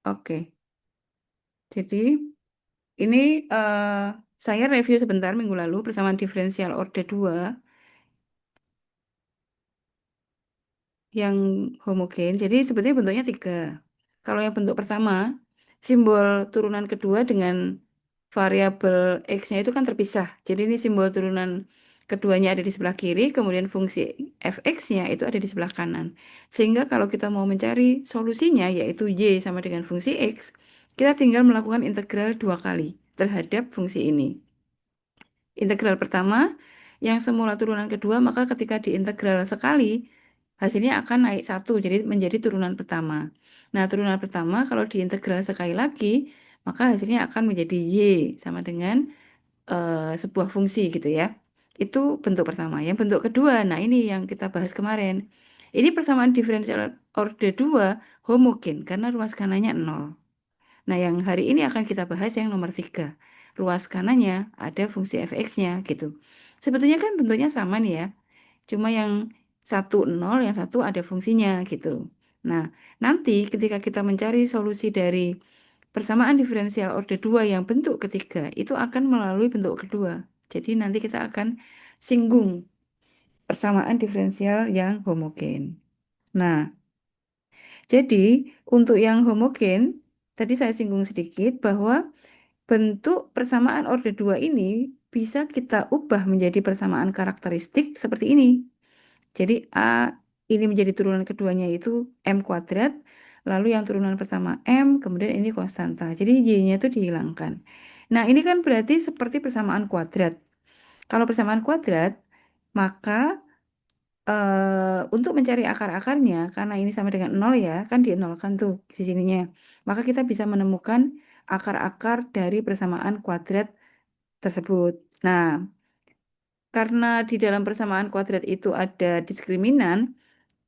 Oke. Jadi ini saya review sebentar minggu lalu persamaan diferensial orde 2 yang homogen. Jadi sebetulnya bentuknya 3. Kalau yang bentuk pertama, simbol turunan kedua dengan variabel X-nya itu kan terpisah. Jadi ini simbol turunan keduanya ada di sebelah kiri, kemudian fungsi fx-nya itu ada di sebelah kanan. Sehingga kalau kita mau mencari solusinya, yaitu y sama dengan fungsi x, kita tinggal melakukan integral 2 kali terhadap fungsi ini. Integral pertama, yang semula turunan kedua, maka ketika diintegral sekali, hasilnya akan naik 1, jadi menjadi turunan pertama. Nah, turunan pertama kalau diintegral sekali lagi, maka hasilnya akan menjadi y sama dengan sebuah fungsi gitu ya. Itu bentuk pertama. Yang bentuk kedua, nah ini yang kita bahas kemarin. Ini persamaan diferensial orde 2 homogen karena ruas kanannya 0. Nah, yang hari ini akan kita bahas yang nomor 3. Ruas kanannya ada fungsi fx-nya gitu. Sebetulnya kan bentuknya sama nih ya. Cuma yang satu 0, yang satu ada fungsinya gitu. Nah, nanti ketika kita mencari solusi dari persamaan diferensial orde 2 yang bentuk ketiga, itu akan melalui bentuk kedua. Jadi nanti kita akan singgung persamaan diferensial yang homogen. Nah, jadi untuk yang homogen, tadi saya singgung sedikit bahwa bentuk persamaan orde 2 ini bisa kita ubah menjadi persamaan karakteristik seperti ini. Jadi A ini menjadi turunan keduanya itu M kuadrat, lalu yang turunan pertama M, kemudian ini konstanta. Jadi Y-nya itu dihilangkan. Nah, ini kan berarti seperti persamaan kuadrat. Kalau persamaan kuadrat, maka untuk mencari akar-akarnya, karena ini sama dengan 0 ya, kan di-nolkan tuh di sininya. Maka kita bisa menemukan akar-akar dari persamaan kuadrat tersebut. Nah, karena di dalam persamaan kuadrat itu ada diskriminan,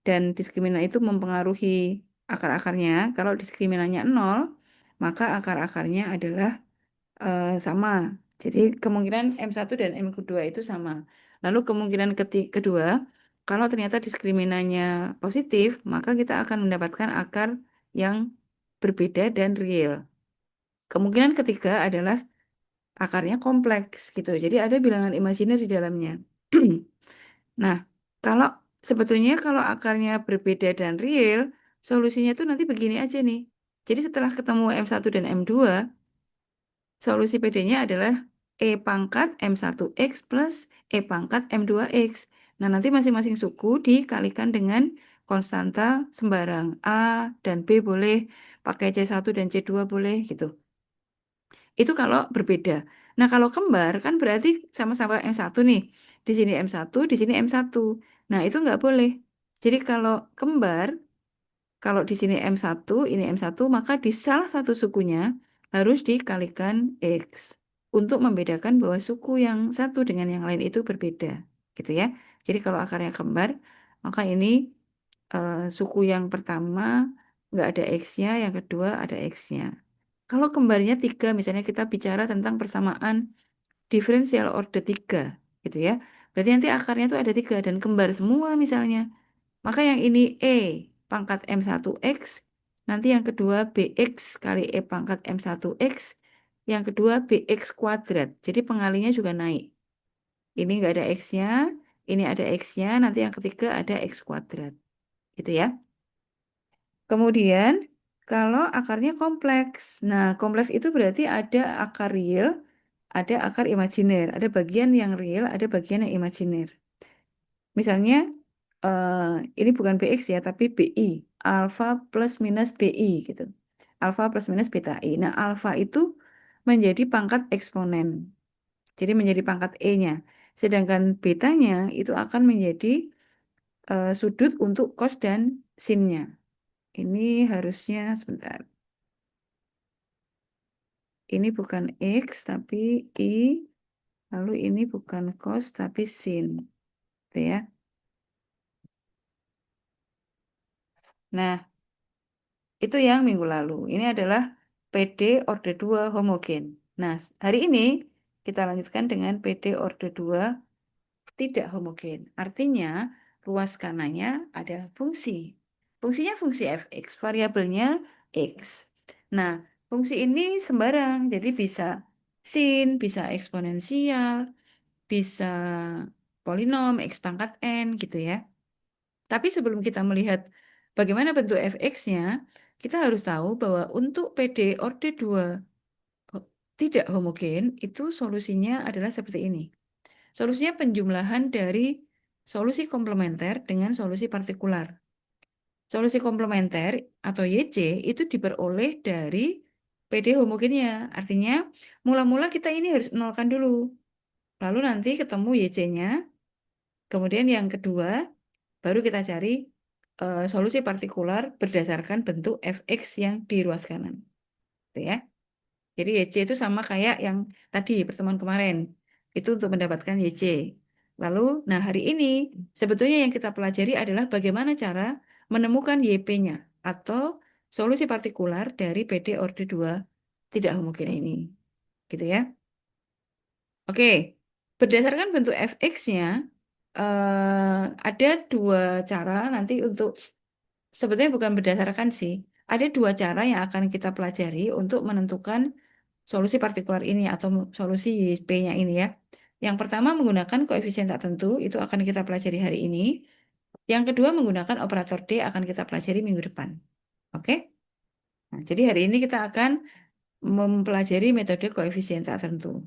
dan diskriminan itu mempengaruhi akar-akarnya. Kalau diskriminannya 0, maka akar-akarnya adalah sama. Jadi kemungkinan M1 dan M2 itu sama. Lalu kemungkinan kedua, kalau ternyata diskriminannya positif, maka kita akan mendapatkan akar yang berbeda dan real. Kemungkinan ketiga adalah akarnya kompleks gitu. Jadi ada bilangan imajiner di dalamnya. Nah, kalau sebetulnya kalau akarnya berbeda dan real, solusinya tuh nanti begini aja nih. Jadi setelah ketemu M1 dan M2, solusi PD-nya adalah E pangkat M1X plus E pangkat M2X. Nah, nanti masing-masing suku dikalikan dengan konstanta sembarang. A dan B boleh, pakai C1 dan C2 boleh gitu. Itu kalau berbeda. Nah, kalau kembar kan berarti sama-sama M1 nih. Di sini M1, di sini M1. Nah, itu nggak boleh. Jadi kalau kembar, kalau di sini M1, ini M1, maka di salah satu sukunya harus dikalikan X. Untuk membedakan bahwa suku yang satu dengan yang lain itu berbeda. Gitu ya. Jadi kalau akarnya kembar, maka ini suku yang pertama nggak ada X-nya, yang kedua ada X-nya. Kalau kembarnya 3, misalnya kita bicara tentang persamaan diferensial orde 3, gitu ya. Berarti nanti akarnya itu ada 3 dan kembar semua misalnya. Maka yang ini E pangkat M1X, nanti yang kedua BX kali E pangkat M1X, yang kedua BX kuadrat. Jadi pengalinya juga naik. Ini nggak ada X-nya, ini ada X-nya, nanti yang ketiga ada X kuadrat. Gitu ya. Kemudian, kalau akarnya kompleks. Nah, kompleks itu berarti ada akar real, ada akar imajiner. Ada bagian yang real, ada bagian yang imajiner. Misalnya, eh, ini bukan BX ya, tapi BI. Alfa plus minus BI gitu. Alfa plus minus beta I. Nah, alfa itu menjadi pangkat eksponen. Jadi menjadi pangkat E-nya. Sedangkan betanya itu akan menjadi sudut untuk cos dan sin-nya. Ini harusnya sebentar. Ini bukan X tapi I, lalu ini bukan cos tapi sin. Gitu ya. Nah, itu yang minggu lalu. Ini adalah PD orde 2 homogen. Nah, hari ini kita lanjutkan dengan PD orde 2 tidak homogen. Artinya, ruas kanannya ada fungsi. Fungsinya fungsi fx, variabelnya x. Nah, fungsi ini sembarang, jadi bisa sin, bisa eksponensial, bisa polinom, x pangkat n gitu ya. Tapi sebelum kita melihat bagaimana bentuk fx-nya, kita harus tahu bahwa untuk PD orde 2 tidak homogen, itu solusinya adalah seperti ini. Solusinya penjumlahan dari solusi komplementer dengan solusi partikular. Solusi komplementer atau YC itu diperoleh dari PD homogennya. Artinya, mula-mula kita ini harus nolkan dulu. Lalu nanti ketemu YC-nya. Kemudian yang kedua, baru kita cari solusi partikular berdasarkan bentuk fx yang di ruas kanan. Gitu ya. Jadi YC itu sama kayak yang tadi pertemuan kemarin. Itu untuk mendapatkan YC. Lalu, nah hari ini sebetulnya yang kita pelajari adalah bagaimana cara menemukan YP-nya atau solusi partikular dari PD orde 2 tidak homogen ini. Gitu ya. Oke, berdasarkan bentuk fx-nya, ada dua cara nanti untuk, sebetulnya bukan berdasarkan sih, ada dua cara yang akan kita pelajari untuk menentukan solusi partikular ini atau solusi P-nya ini ya. Yang pertama menggunakan koefisien tak tentu, itu akan kita pelajari hari ini. Yang kedua menggunakan operator D akan kita pelajari minggu depan. Oke? Nah, jadi hari ini kita akan mempelajari metode koefisien tak tentu.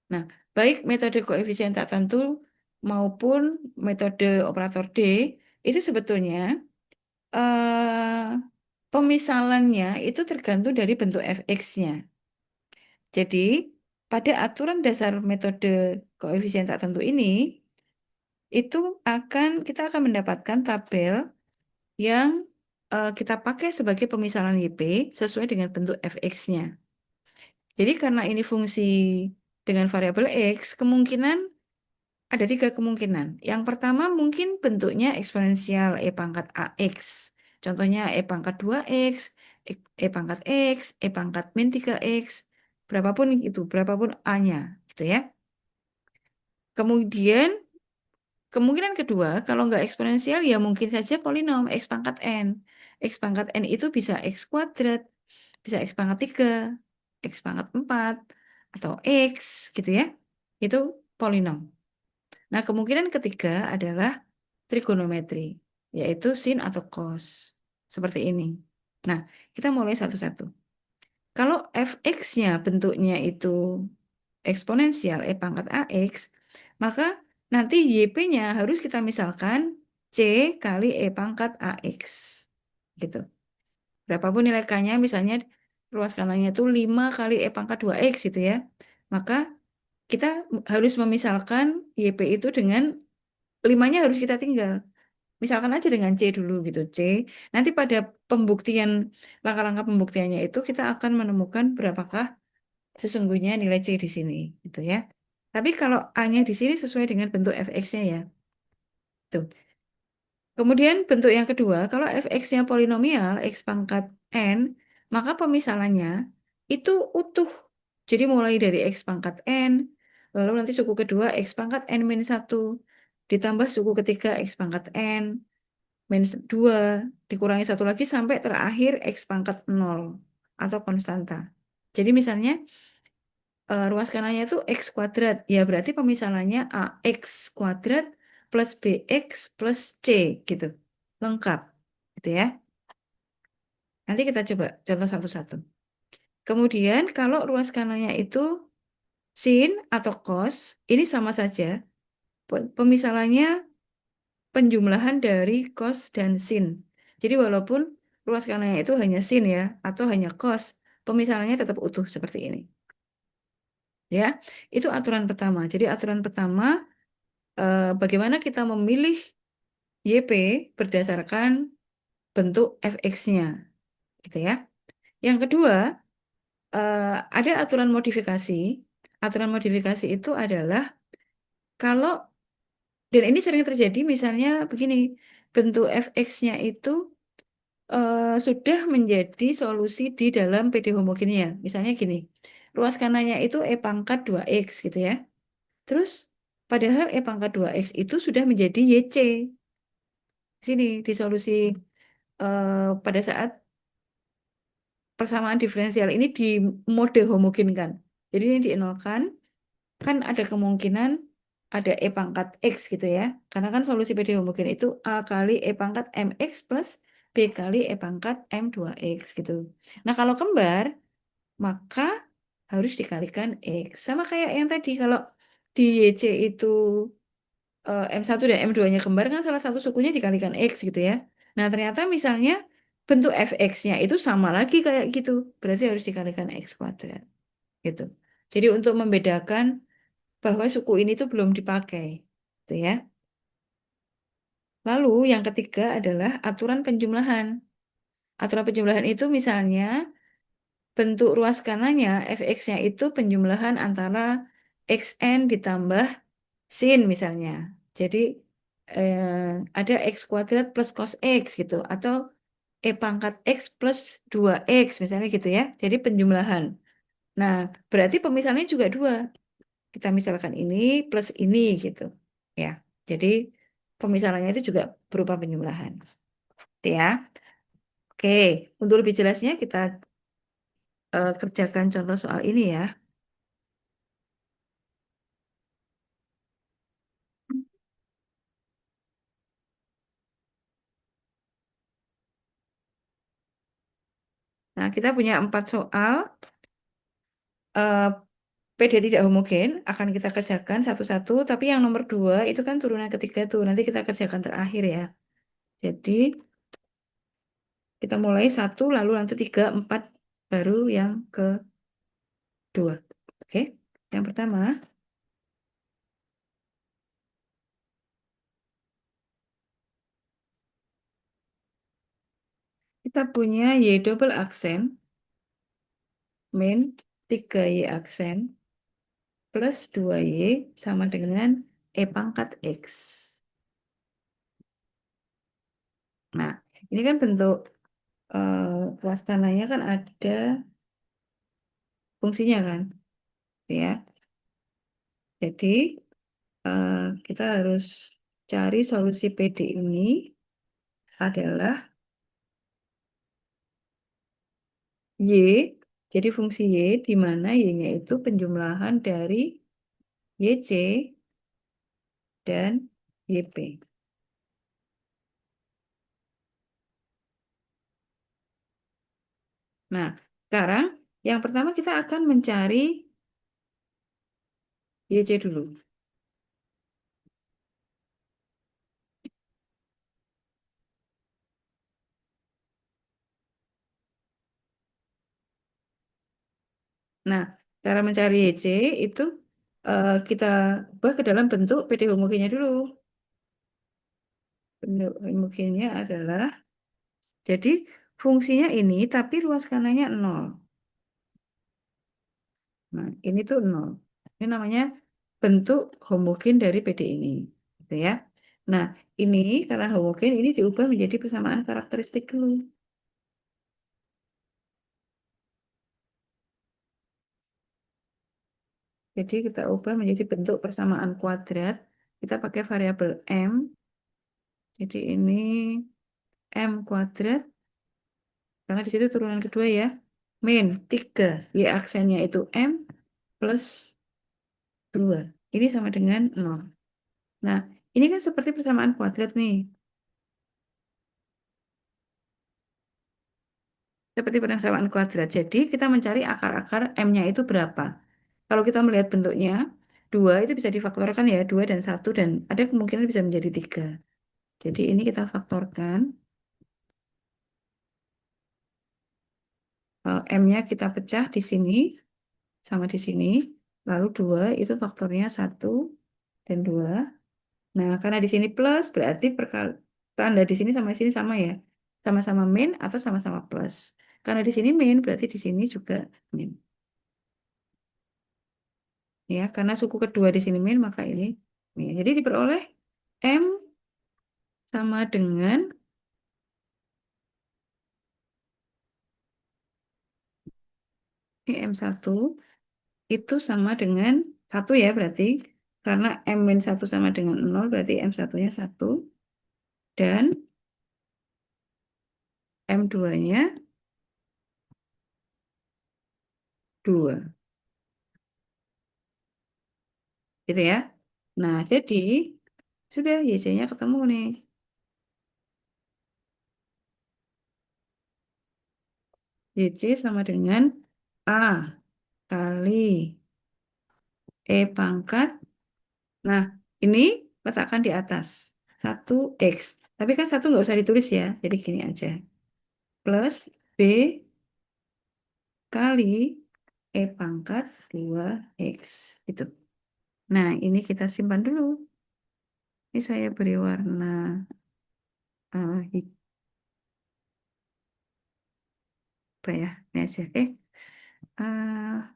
Nah, baik metode koefisien tak tentu maupun metode operator D itu sebetulnya eh, pemisalannya itu tergantung dari bentuk fx-nya. Jadi, pada aturan dasar metode koefisien tak tentu ini, itu kita akan mendapatkan tabel yang kita pakai sebagai pemisalan YP sesuai dengan bentuk fx-nya. Jadi, karena ini fungsi dengan variabel x, kemungkinan ada tiga kemungkinan. Yang pertama mungkin bentuknya eksponensial E pangkat AX. Contohnya E pangkat 2X, E pangkat X, E pangkat min 3X, berapapun itu, berapapun A-nya, gitu ya. Kemudian, kemungkinan kedua, kalau nggak eksponensial, ya mungkin saja polinom X pangkat N. X pangkat N itu bisa X kuadrat, bisa X pangkat 3, X pangkat 4, atau X, gitu ya. Itu polinom. Nah, kemungkinan ketiga adalah trigonometri, yaitu sin atau cos. Seperti ini. Nah, kita mulai satu-satu. Kalau fx-nya bentuknya itu eksponensial E pangkat AX, maka nanti YP-nya harus kita misalkan C kali E pangkat AX. Gitu. Berapapun nilai K-nya, misalnya ruas kanalnya itu 5 kali E pangkat 2X gitu ya. Maka kita harus memisalkan YP itu dengan 5-nya harus kita tinggal. Misalkan aja dengan C dulu gitu, C. Nanti pada pembuktian, langkah-langkah pembuktiannya itu kita akan menemukan berapakah sesungguhnya nilai C di sini, gitu ya. Tapi kalau A-nya di sini sesuai dengan bentuk fx-nya ya. Tuh. Kemudian bentuk yang kedua, kalau fx-nya polinomial, x pangkat n, maka pemisalannya itu utuh. Jadi mulai dari x pangkat n, lalu nanti suku kedua x pangkat n min 1, ditambah suku ketiga x pangkat n, min 2 dikurangi satu lagi sampai terakhir x pangkat 0 atau konstanta. Jadi misalnya ruas kanalnya itu x kuadrat, ya berarti pemisalannya ax kuadrat plus bx plus c gitu. Lengkap. Gitu ya. Nanti kita coba contoh satu-satu. Kemudian kalau ruas kanalnya itu sin atau cos, ini sama saja. Pemisalannya penjumlahan dari cos dan sin. Jadi walaupun ruas kanalnya itu hanya sin ya, atau hanya cos, pemisalannya tetap utuh seperti ini. Ya, itu aturan pertama. Jadi aturan pertama, bagaimana kita memilih YP berdasarkan bentuk fx-nya, gitu ya. Yang kedua, ada aturan modifikasi. Aturan modifikasi itu adalah kalau, dan ini sering terjadi misalnya begini, bentuk fx-nya itu sudah menjadi solusi di dalam PD homogennya. Misalnya gini, ruas kanannya itu E pangkat 2X gitu ya. Terus, padahal E pangkat 2X itu sudah menjadi YC. Sini, di solusi pada saat persamaan diferensial ini di mode homogen kan. Jadi ini dienolkan, kan ada kemungkinan ada E pangkat X gitu ya. Karena kan solusi PD homogen itu A kali E pangkat MX plus B kali E pangkat M2X gitu. Nah kalau kembar, maka harus dikalikan X. Sama kayak yang tadi, kalau di YC itu M1 dan M2-nya kembar kan salah satu sukunya dikalikan X gitu ya. Nah ternyata misalnya bentuk fx-nya itu sama lagi kayak gitu. Berarti harus dikalikan X kuadrat gitu. Jadi untuk membedakan bahwa suku ini tuh belum dipakai. Gitu ya. Lalu yang ketiga adalah aturan penjumlahan. Aturan penjumlahan itu misalnya bentuk ruas kanannya fx-nya itu penjumlahan antara xn ditambah sin misalnya. Jadi eh, ada x kuadrat plus cos x gitu, atau e pangkat x plus 2x misalnya gitu ya. Jadi penjumlahan. Nah, berarti pemisahannya juga dua. Kita misalkan ini plus ini gitu. Ya. Jadi pemisahannya itu juga berupa penjumlahan. Gitu ya. Oke, untuk lebih jelasnya kita kerjakan contoh soal ini ya. Nah, kita punya 4 soal. eh, PD tidak homogen akan kita kerjakan satu-satu, tapi yang nomor 2 itu kan turunan ketiga tuh, nanti kita kerjakan terakhir ya. Jadi kita mulai satu, lalu nanti tiga, empat, baru yang kedua. Oke, yang pertama kita punya Y double aksen min 3Y aksen plus 2Y sama dengan E pangkat X. Nah, ini kan bentuk ruas tanahnya kan ada fungsinya kan, ya. Jadi eh, kita harus cari solusi PD ini adalah Y, jadi fungsi Y di mana Y-nya itu penjumlahan dari YC dan YP. Nah, sekarang yang pertama kita akan mencari YC dulu. Nah, cara mencari YC itu kita ubah ke dalam bentuk PD homogennya dulu. Bentuk homogennya adalah, jadi fungsinya ini tapi ruas kanannya 0. Nah, ini tuh 0. Ini namanya bentuk homogen dari PD ini. Gitu ya. Nah, ini karena homogen ini diubah menjadi persamaan karakteristik dulu. Jadi kita ubah menjadi bentuk persamaan kuadrat. Kita pakai variabel M. Jadi ini M kuadrat. Karena di situ turunan kedua ya. Min 3. Y aksennya itu M plus 2. Ini sama dengan 0. Nah, ini kan seperti persamaan kuadrat nih. Seperti persamaan kuadrat. Jadi kita mencari akar-akar M-nya itu berapa. Kalau kita melihat bentuknya, 2 itu bisa difaktorkan ya. 2 dan 1, dan ada kemungkinan bisa menjadi 3. Jadi ini kita faktorkan. M-nya kita pecah di sini sama di sini. Lalu 2 itu faktornya 1 dan 2. Nah, karena di sini plus berarti tanda di sini sama di sini sama ya. Sama-sama min atau sama-sama plus. Karena di sini min berarti di sini juga min. Ya, karena suku kedua di sini min maka ini min. Jadi diperoleh M sama dengan ini M1 itu sama dengan 1 ya berarti. Karena M-1 sama dengan 0 berarti M1-nya 1. Dan M2-nya 2. Gitu ya. Nah, jadi sudah YC-nya ketemu nih. YC sama dengan A kali E pangkat. Nah, ini letakkan di atas. 1X. Tapi kan satu nggak usah ditulis ya. Jadi gini aja. Plus B kali E pangkat 2X. Gitu. Nah, ini kita simpan dulu. Ini saya beri warna hitam ya. Ini aja. Ah,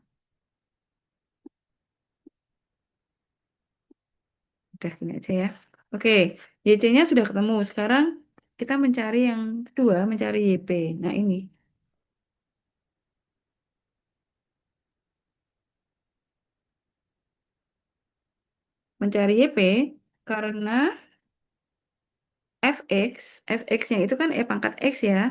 udah gini aja ya. Oke, YC-nya sudah ketemu. Sekarang kita mencari yang kedua, mencari YP. Nah, ini. Mencari YP karena fx-nya itu kan E pangkat X ya.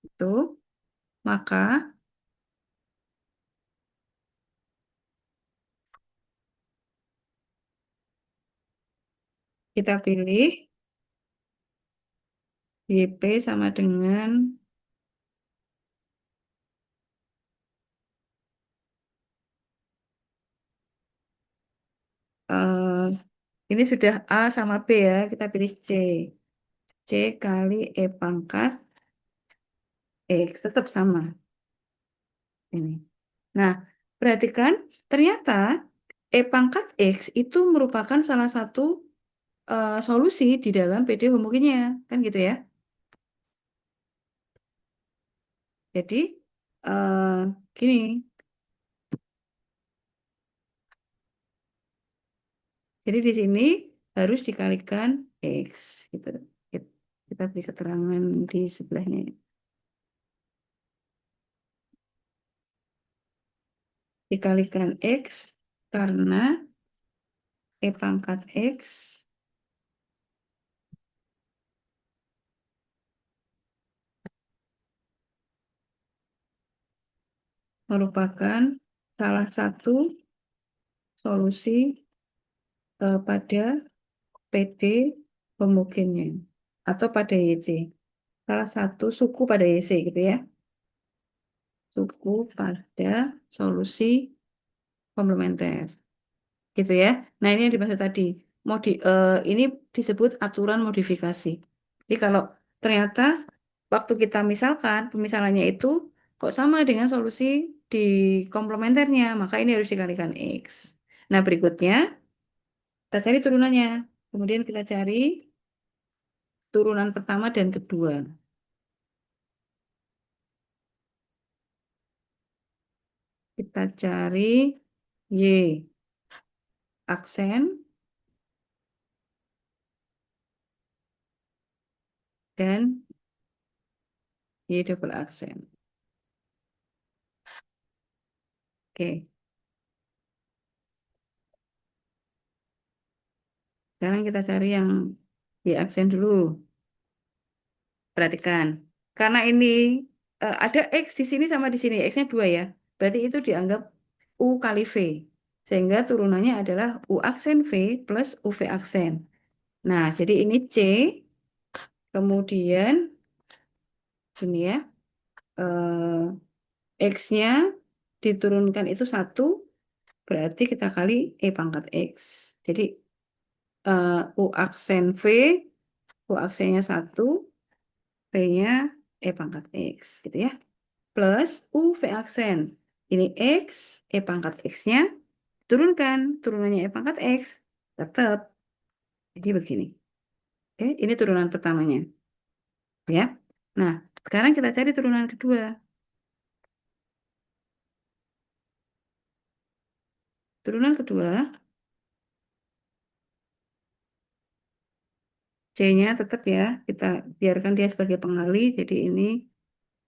Itu, maka kita pilih YP sama dengan eh, ini sudah A sama B ya, kita pilih C. C kali E pangkat X, tetap sama ini. Nah, perhatikan, ternyata E pangkat X itu merupakan salah satu solusi di dalam PD homogennya, kan gitu ya. Jadi, gini, jadi di sini harus dikalikan X, gitu. Kita beri keterangan di sebelahnya. Dikalikan X karena E pangkat X merupakan salah satu solusi pada PD homogennya atau pada YC. Salah satu suku pada YC gitu ya. Suku pada solusi komplementer. Gitu ya. Nah, ini yang dimaksud tadi. Ini disebut aturan modifikasi. Jadi kalau ternyata waktu kita misalkan pemisalannya itu kok sama dengan solusi di komplementernya, maka ini harus dikalikan X. Nah, berikutnya kita cari turunannya. Kemudian kita cari turunan pertama dan kedua. Kita cari Y aksen dan Y double aksen. Oke, sekarang kita cari yang Y aksen dulu. Perhatikan, karena ini ada X di sini sama di sini, X-nya 2 ya. Berarti itu dianggap U kali V. Sehingga turunannya adalah U aksen V plus UV aksen. Nah, jadi ini C, kemudian ini ya, X-nya diturunkan itu 1, berarti kita kali E pangkat X. Jadi U aksen V, U aksennya 1, V-nya E pangkat X gitu ya. Plus UV aksen. Ini X, E pangkat X-nya, turunkan, turunannya E pangkat X, tetap. Jadi begini. Oke, ini turunan pertamanya. Ya. Nah, sekarang kita cari turunan kedua. Turunan kedua, C-nya tetap ya, kita biarkan dia sebagai pengali, jadi ini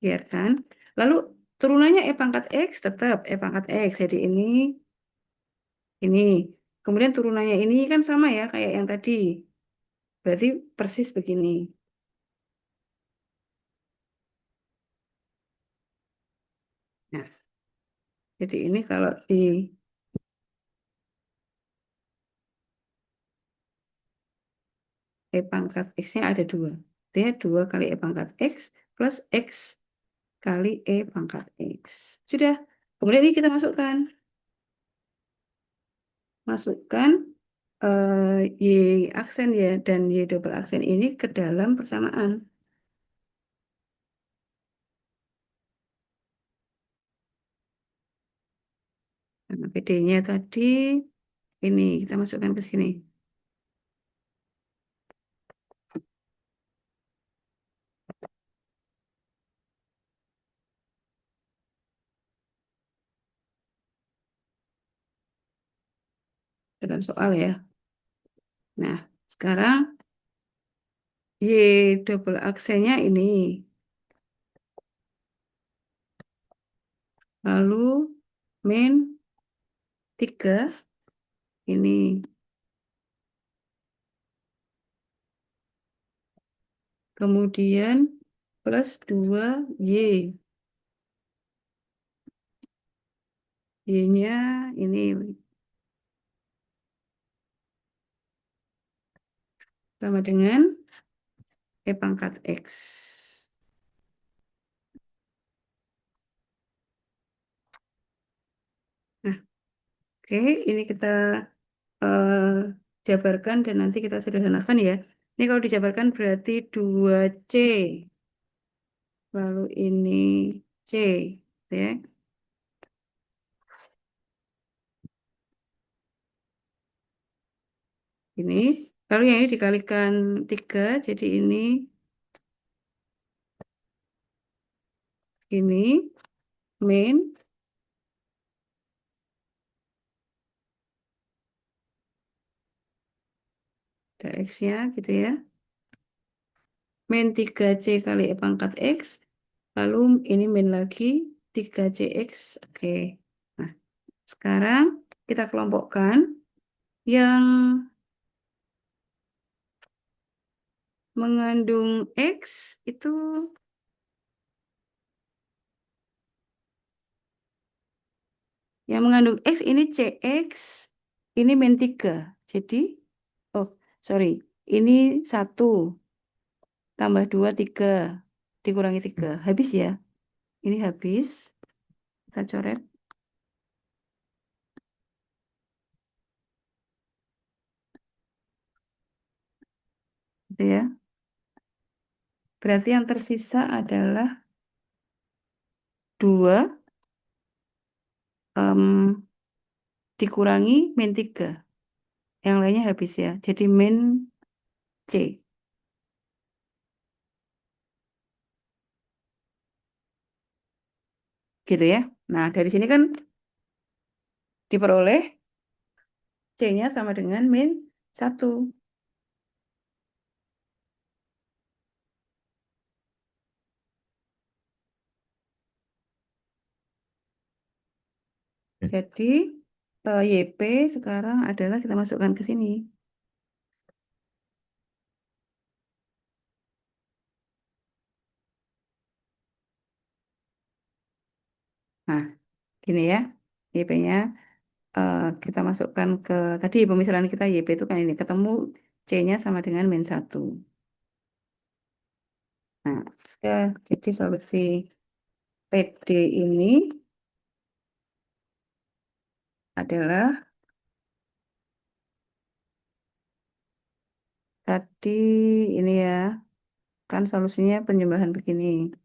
biarkan. Lalu turunannya E pangkat X, tetap E pangkat X, jadi ini. Kemudian turunannya ini kan sama ya, kayak yang tadi. Berarti persis begini. Nah, jadi ini kalau di E pangkat X-nya ada dua. Dia 2 kali E pangkat X plus X kali E pangkat X. Sudah. Kemudian ini kita masukkan. Masukkan Y aksen ya dan Y double aksen ini ke dalam persamaan. Nah, PD-nya tadi ini kita masukkan ke sini. Dalam soal ya. Nah, sekarang Y double aksennya ini. Lalu min 3 ini. Kemudian plus 2Y. Y-nya ini sama dengan E pangkat X. Nah, oke, ini kita eh, jabarkan dan nanti kita sederhanakan ya. Ini kalau dijabarkan berarti 2C. Lalu ini C. Ya. Ini. Lalu yang ini dikalikan 3. Jadi ini min. Ada X-nya gitu ya. Min 3C kali E pangkat X. Lalu ini min lagi 3CX. Oke. Nah, sekarang kita kelompokkan yang mengandung X itu yang mengandung X ini CX, ini min 3. Jadi, oh sorry, ini 1 tambah 2 3 dikurangi 3. Habis ya? Ini habis. Kita coret. Gitu ya. Berarti yang tersisa adalah 2 dikurangi min 3. Yang lainnya habis ya. Jadi min C. Gitu ya. Nah, dari sini kan diperoleh C-nya sama dengan min 1. Jadi YP sekarang adalah kita masukkan ke sini. Nah, gini ya. YP-nya kita masukkan ke tadi pemisahan kita YP itu kan ini ketemu C-nya sama dengan min 1. Nah, ya, jadi solusi PD ini adalah tadi ini ya, kan solusinya penjumlahan begini.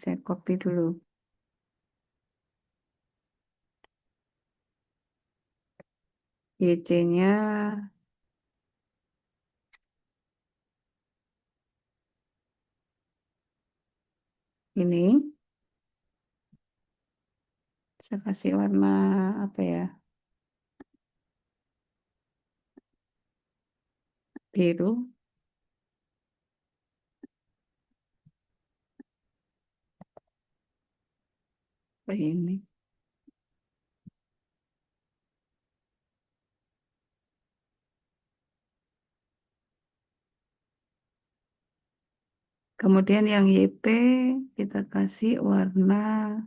Saya copy dulu. YC-nya ini. Saya kasih warna apa ya? Biru. Ini. Kemudian yang YP kita kasih warna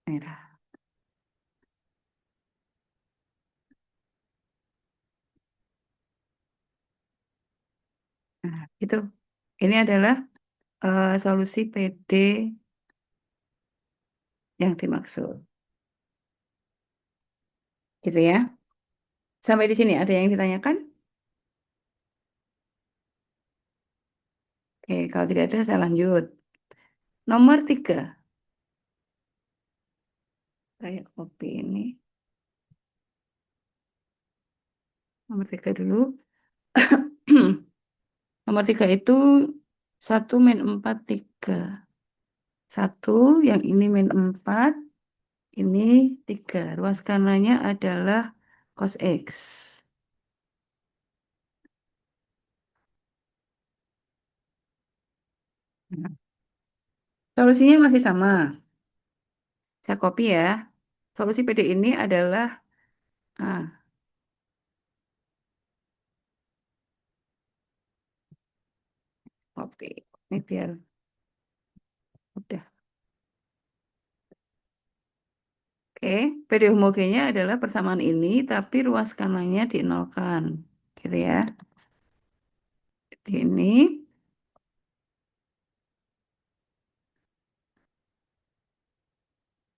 merah. Nah, itu. Ini adalah solusi PD yang dimaksud. Gitu ya. Sampai di sini ada yang ditanyakan? Oke, kalau tidak ada saya lanjut. Nomor 3. Saya copy ini. Nomor 3 dulu. Nomor 3 itu 1-4 3. Satu, yang ini -4, ini 3. Ruas kanannya adalah cos X. Nah, solusinya masih sama. Saya copy ya. Solusi PD ini adalah ah, copy. Ini biar udah. Oke, PD homogennya adalah persamaan ini, tapi ruas kanannya dinolkan. Gitu ya. Ini,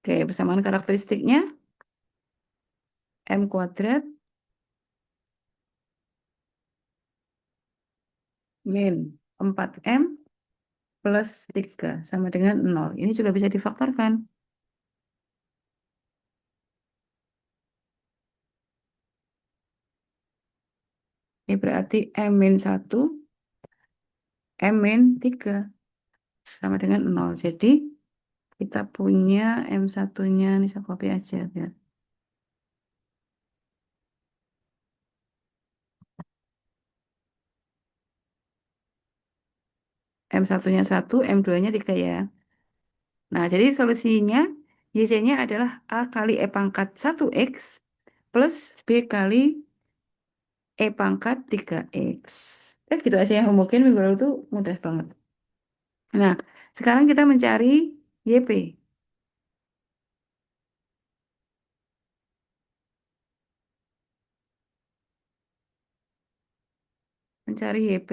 oke, persamaan karakteristiknya M kuadrat min 4M plus 3 sama dengan 0. Ini juga bisa difaktorkan. Ini berarti M-1, M-3 sama dengan 0. Jadi kita punya M1-nya, ini saya copy aja biar. M1-nya 1, M2-nya 3 ya. Nah, jadi solusinya YC-nya adalah A kali E pangkat 1X plus B kali E pangkat 3X. Gitu aja yang homogen minggu lalu itu mudah banget. Nah, sekarang kita mencari YP. Mencari YP,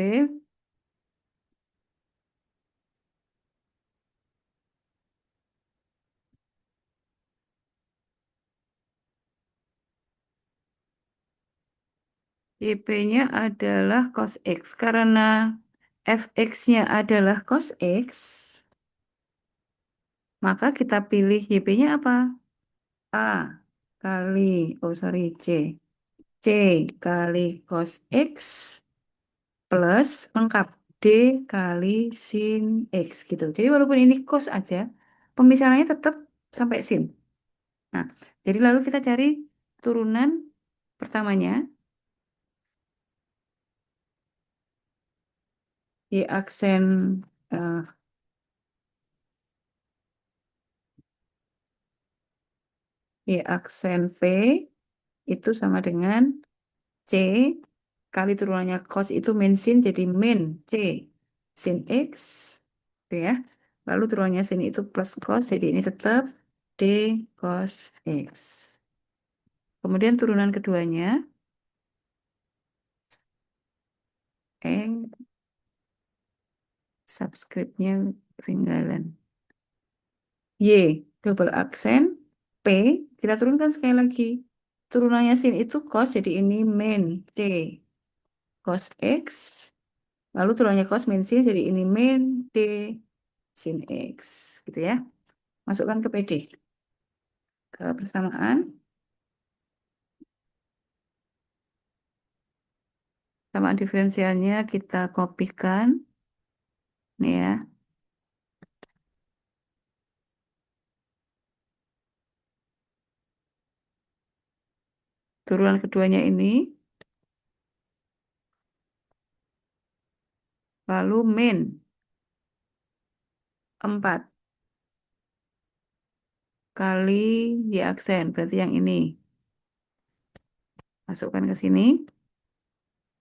YP-nya adalah cos X. Karena fx-nya adalah cos X, maka kita pilih YP-nya apa? A kali, oh sorry, C. C kali cos X plus lengkap D kali sin X gitu. Jadi walaupun ini cos aja, pemisahannya tetap sampai sin. Nah, jadi lalu kita cari turunan pertamanya, Y aksen eh, Y aksen P itu sama dengan C kali turunannya cos itu min sin jadi min C sin X gitu ya. Lalu turunannya sin itu plus cos jadi ini tetap D cos X. Kemudian turunan keduanya N subscriptnya ketinggalan. Y double aksen P kita turunkan sekali lagi. Turunannya sin itu cos jadi ini min C cos X. Lalu turunannya cos min sin jadi ini min D sin X gitu ya. Masukkan ke PD. Ke persamaan. Persamaan diferensialnya kita kopikan. Nih ya. Turunan keduanya ini. Lalu min 4 kali Y aksen. Berarti yang ini. Masukkan ke sini.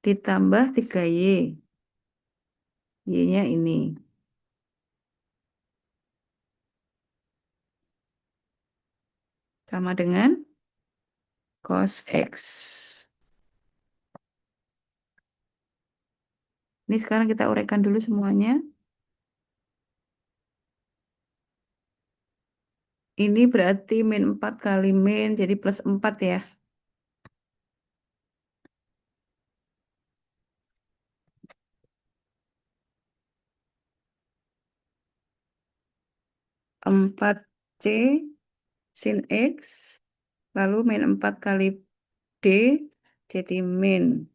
ditambah 3Y. Y-nya ini. Sama dengan cos X. Ini sekarang kita uraikan dulu semuanya. Ini berarti min 4 kali min, jadi plus 4 ya. 4C sin X, lalu min 4 kali D, jadi min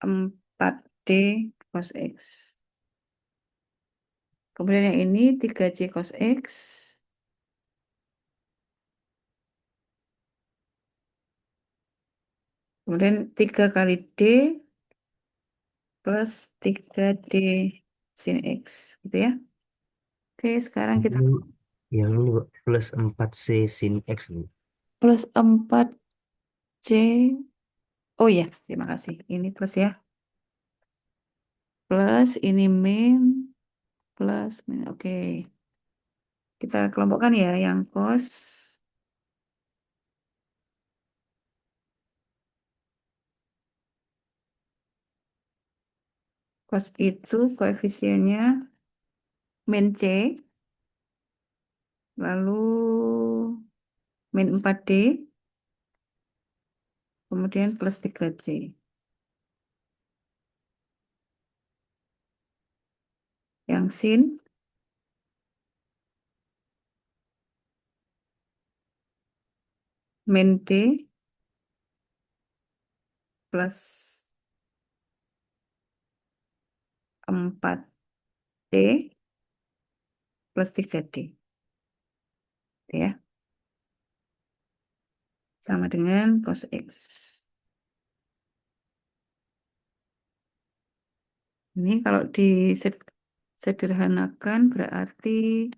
4D cos X. Kemudian yang ini 3C cos X, kemudian 3 kali D plus 3D sin X, gitu ya. Oke, sekarang kita Ini yang ini Bu, plus 4C sin X Bu. plus 4C. Oh iya, terima kasih. Ini plus ya. Plus ini min, plus min. Oke. Kita kelompokkan ya yang cos. Cos itu koefisiennya min C, lalu min 4D, kemudian plus 3C. Yang sin min D plus 4D plus 3D. Ya, sama dengan cos X. Ini kalau disederhanakan berarti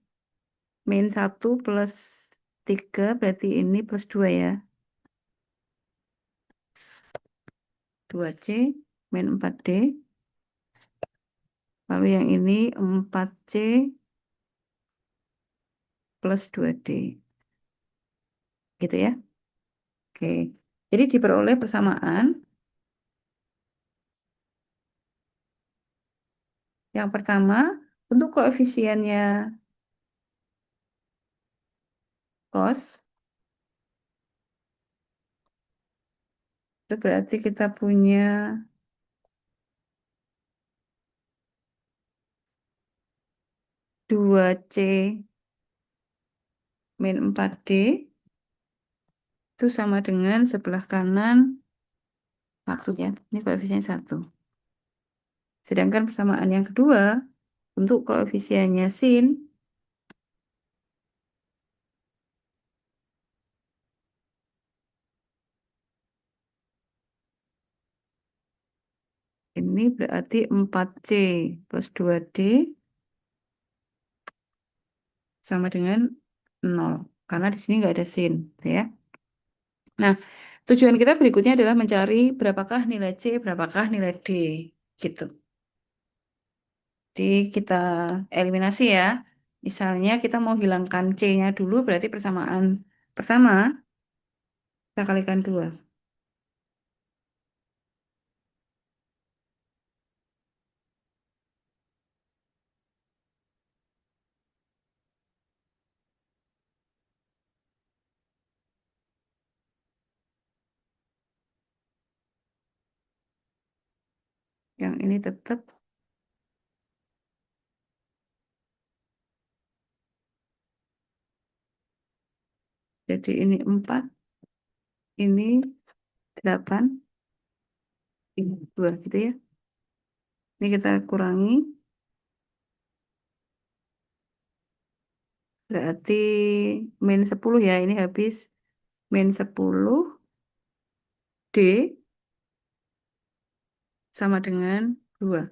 min 1 plus 3 berarti ini plus 2 ya. 2C min 4D. Lalu yang ini 4C plus 2D. Gitu ya. Oke. Jadi diperoleh persamaan. Yang pertama, untuk koefisiennya cos, itu berarti kita punya 2C min 4D itu sama dengan sebelah kanan 1 ya. Ini koefisiennya 1. Sedangkan persamaan yang kedua, untuk koefisiennya sin, ini berarti 4C plus 2D sama dengan 0. Karena di sini nggak ada sin. Ya. Nah, tujuan kita berikutnya adalah mencari berapakah nilai C, berapakah nilai D. Gitu. Jadi kita eliminasi ya. Misalnya kita mau hilangkan C-nya dulu, berarti persamaan pertama kita kalikan 2. Yang ini tetap. Jadi ini 4, ini 8, ini 2 gitu ya. Ini kita kurangi, berarti min 10 ya. Ini habis min 10 D sama dengan 2.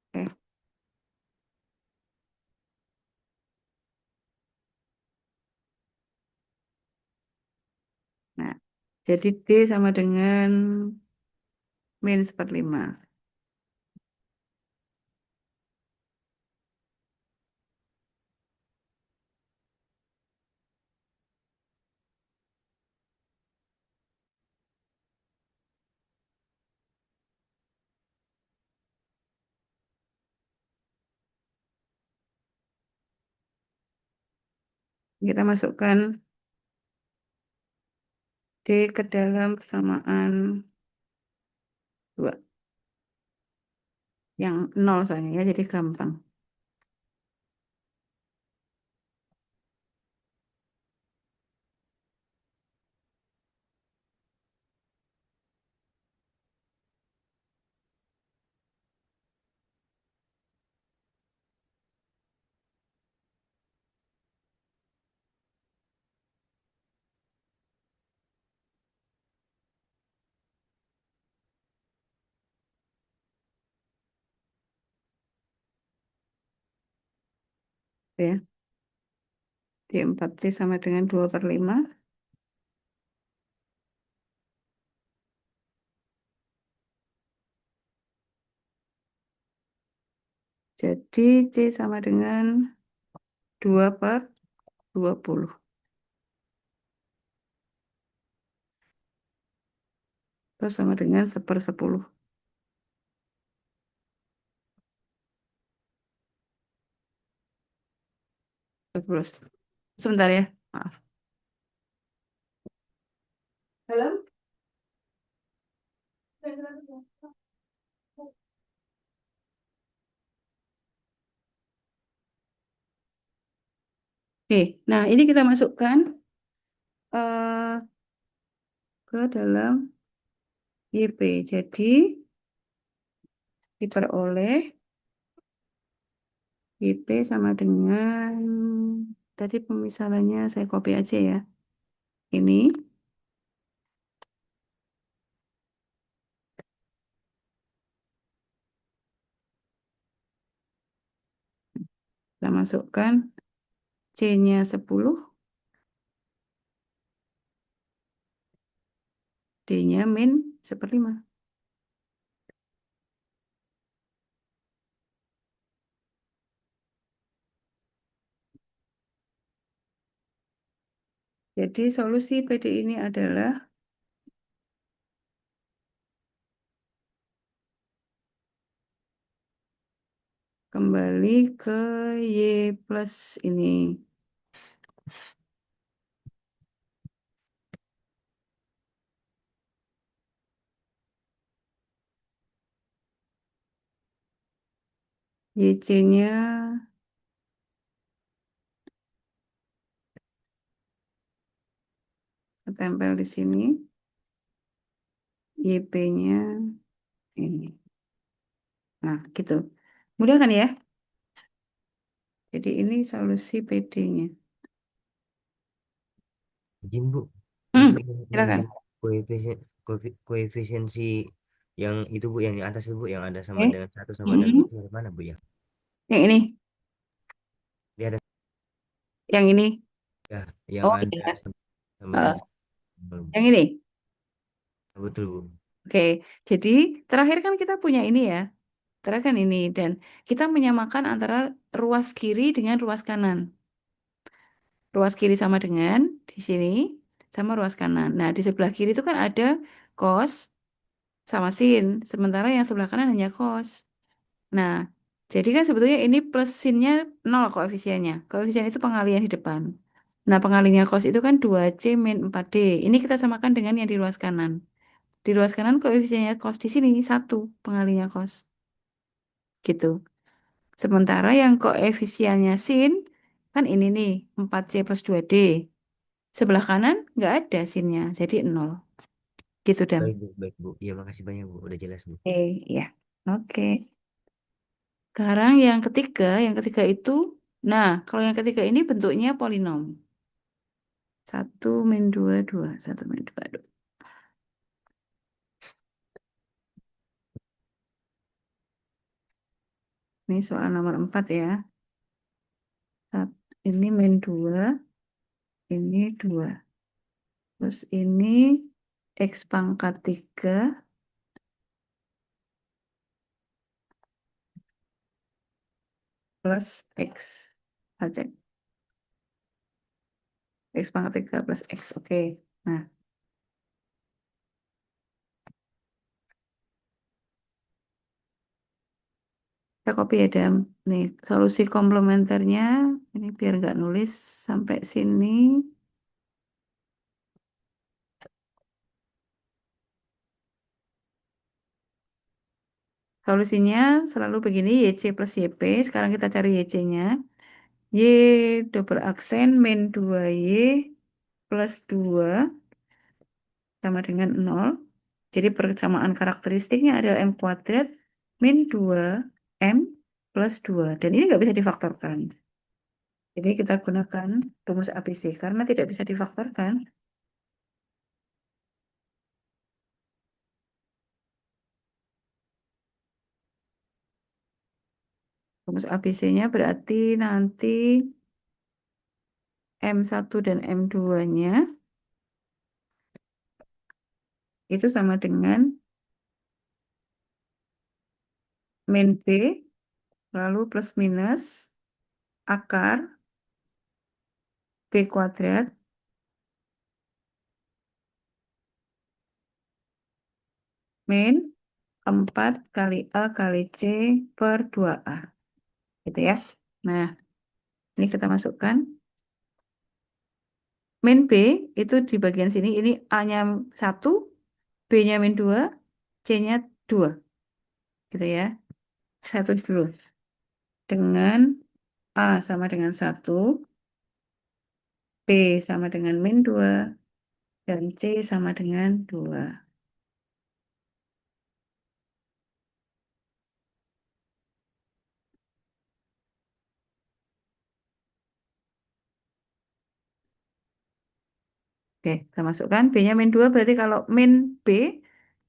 Oke. Jadi D sama dengan min seperlima. Kita masukkan D ke dalam persamaan 2. Yang nol soalnya ya, jadi gampang. Ya. D4C sama dengan 2/5. Jadi C sama dengan 2/20. Terus sama dengan 1/10. Terus. Sebentar ya. Maaf. Halo? Oke, nah ini kita masukkan eh, ke dalam YP. Jadi diperoleh YP sama dengan tadi pemisalannya saya copy aja ya. Ini kita masukkan C-nya 10, D-nya min 1/5. Jadi solusi PD ini adalah kembali ke Y plus ini. YC-nya tempel di sini. YP-nya ini. Nah, gitu. Mudah kan ya? Jadi ini solusi PD-nya. Izin Bu, Hmm, untuk silakan. yang koefisien koefisiensi yang itu Bu, yang di atas itu Bu, yang ada sama Oke. dengan satu sama dengan Mm-mm. itu dari mana Bu ya? Yang ini, Dia ada yang ini. ya, yang Oh ada iya. sama Eh, dengan satu, Bu. yang ini. Betul Bu. Oke. Jadi terakhir kan kita punya ini ya. Terakhir kan ini dan kita menyamakan antara ruas kiri dengan ruas kanan. Ruas kiri sama dengan di sini sama ruas kanan. Nah, di sebelah kiri itu kan ada cos sama sin, sementara yang sebelah kanan hanya cos. Nah, jadi kan sebetulnya ini plus sinnya nol koefisiennya. Koefisien itu pengalian di depan. Nah, pengalinya cos itu kan 2C min 4D. Ini kita samakan dengan yang di ruas kanan. Di ruas kanan koefisiennya cos di sini satu pengalinya cos. Gitu. Sementara yang koefisiennya sin kan ini nih 4C plus 2D. Sebelah kanan nggak ada sinnya, jadi nol. Gitu, Dam. Baik Bu. Iya makasih banyak Bu, udah jelas Bu. Oke, ya. Oke. Sekarang yang ketiga itu, nah, kalau yang ketiga ini bentuknya polinom. Satu min dua, dua. Satu min dua, dua. Ini soal nomor 4 ya. Ini min dua, ini dua. Terus ini X pangkat 3 plus X. Saja. X pangkat 3 plus X. Oke. Nah, kita copy ya, Dam. Nih, solusi komplementernya. Ini biar nggak nulis sampai sini. Solusinya selalu begini, YC plus YP. Sekarang kita cari YC-nya. Y double aksen min 2Y plus 2 sama dengan 0. Jadi persamaan karakteristiknya adalah M kuadrat min 2M plus 2. Dan ini nggak bisa difaktorkan. Jadi kita gunakan rumus ABC karena tidak bisa difaktorkan. Rumus ABC-nya berarti nanti M1 dan M2-nya itu sama dengan min B lalu plus minus akar B kuadrat min 4 kali A kali C per 2A. Gitu ya. Nah, ini kita masukkan. Min B itu di bagian sini. Ini A-nya 1, B-nya min 2, C-nya 2. Gitu ya. Satu dulu. Dengan A sama dengan 1, B sama dengan min 2, dan C sama dengan 2. Oke, kita masukkan. B-nya min 2 berarti kalau min B,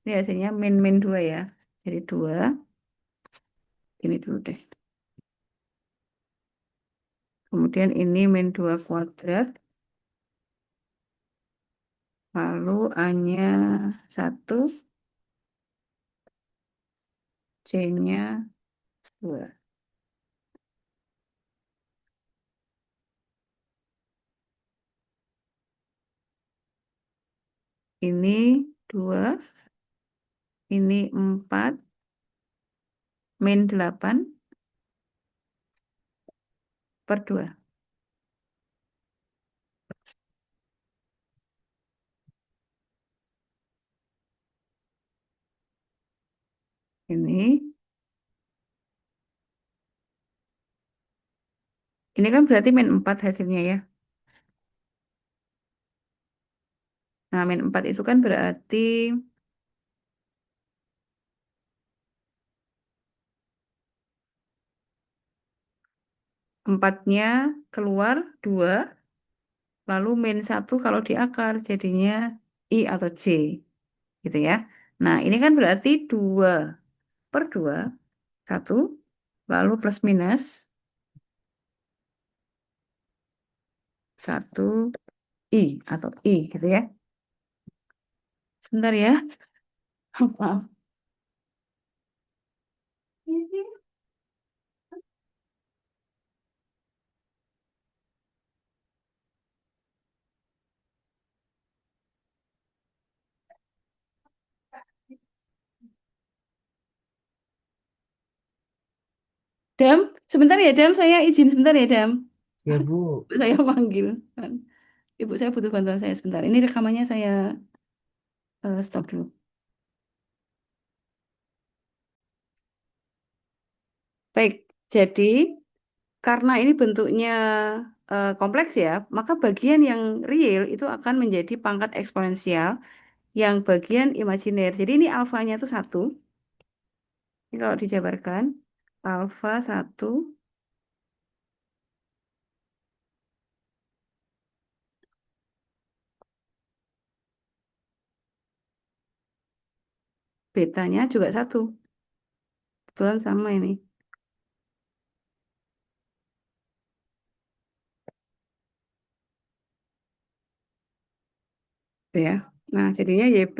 ini hasilnya min 2 ya. Jadi 2. Ini dulu deh. Kemudian ini min 2 kuadrat. Lalu A-nya 1, C-nya 2. Ini 2, ini 4, min 8 per 2. Ini kan berarti min 4 hasilnya ya. Nah, min 4 itu kan berarti 4-nya keluar 2, lalu min 1 kalau di akar jadinya I atau J. Gitu ya. Nah, ini kan berarti 2 per 2, 1, lalu plus minus 1 I atau I gitu ya. Sebentar ya. Maaf. Dam, sebentar ya Dam, saya izin sebentar ya Dam. Ya Bu, Saya manggil. Ibu saya butuh bantuan saya sebentar. Ini rekamannya saya stop dulu. Baik, jadi karena ini bentuknya kompleks ya, maka bagian yang real itu akan menjadi pangkat eksponensial, yang bagian imajiner. Jadi ini alfanya itu 1. Ini kalau dijabarkan, alfa 1, betanya juga 1. Kebetulan sama ini. Gitu ya. Nah, jadinya YP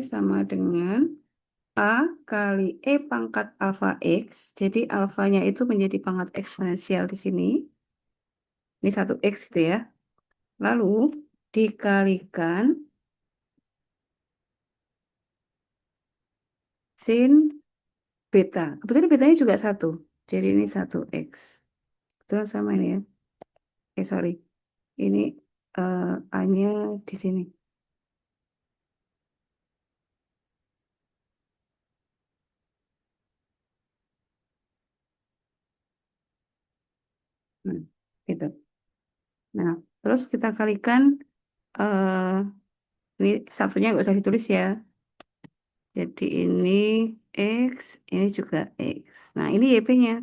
sama dengan A kali E pangkat alfa X. Jadi alfanya itu menjadi pangkat eksponensial di sini. Ini satu X gitu ya. Lalu dikalikan sin beta. Kebetulan betanya juga satu. Jadi ini satu X. Kebetulan sama ini ya. Sorry. Ini A-nya di sini. Nah, gitu. Nah, terus kita kalikan eh ini satunya nggak usah ditulis ya. Jadi ini X, ini juga X. Nah, ini YP-nya.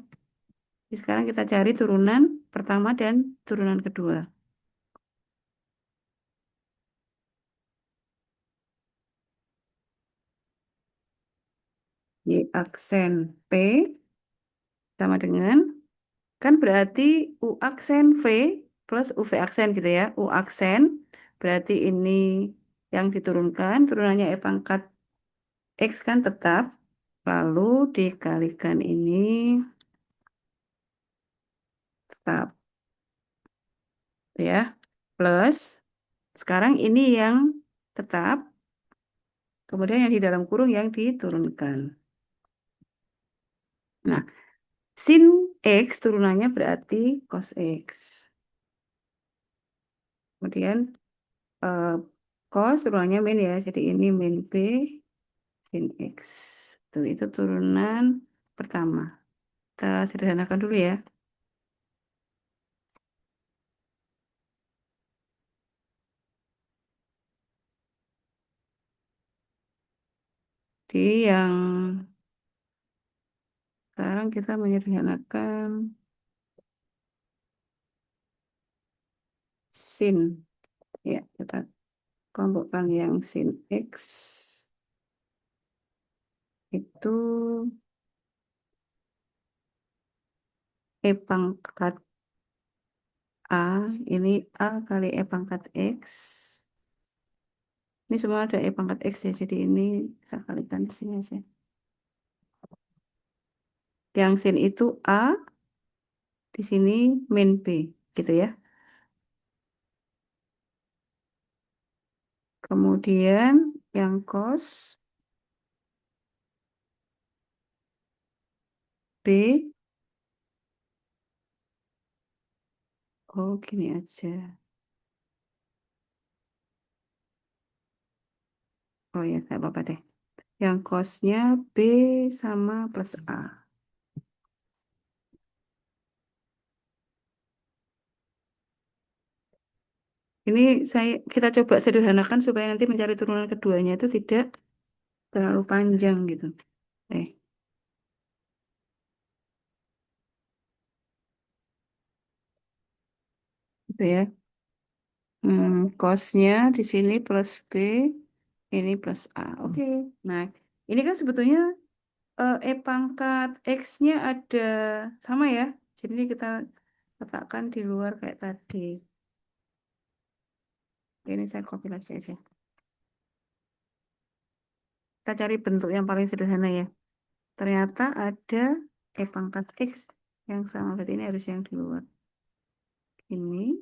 Jadi sekarang kita cari turunan pertama dan turunan kedua. Y aksen P sama dengan, kan berarti U aksen V plus UV aksen gitu ya. U aksen berarti ini yang diturunkan, turunannya E pangkat X kan tetap. Lalu dikalikan ini tetap ya. Plus, sekarang ini yang tetap, kemudian yang di dalam kurung yang diturunkan. Nah, sin X turunannya berarti cos X. Kemudian eh, cos turunannya min ya, jadi ini min B sin X. Tuh, itu turunan pertama. Kita sederhanakan dulu ya. Di yang sekarang kita menyederhanakan sin. Ya, kita kelompokkan yang sin X itu E pangkat A, ini A kali E pangkat X. Ini semua ada E pangkat X ya, jadi ini kita kalikan di sini aja. Yang sin itu A, di sini min B, gitu ya. Kemudian yang cos B, oh gini aja. Oh ya, nggak apa-apa deh. Yang cosnya B sama plus A. Ini kita coba sederhanakan supaya nanti mencari turunan keduanya itu tidak terlalu panjang gitu. Eh, gitu ya. Cosnya di sini plus B, ini plus A. Oke. Nah, ini kan sebetulnya E pangkat X-nya ada sama ya. Jadi ini kita letakkan di luar kayak tadi. Ini saya copy lagi aja. Kita cari bentuk yang paling sederhana ya. Ternyata ada E pangkat X yang sama. Berarti ini harus yang di luar. Ini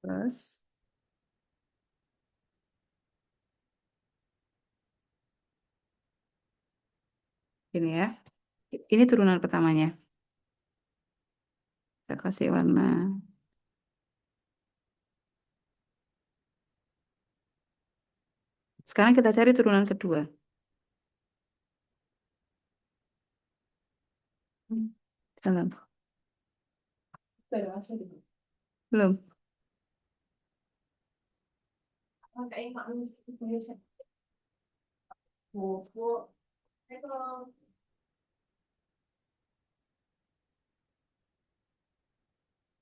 plus ini ya. Ini turunan pertamanya. Saya kasih warna. Sekarang kita cari turunan kedua. Belum. Belum.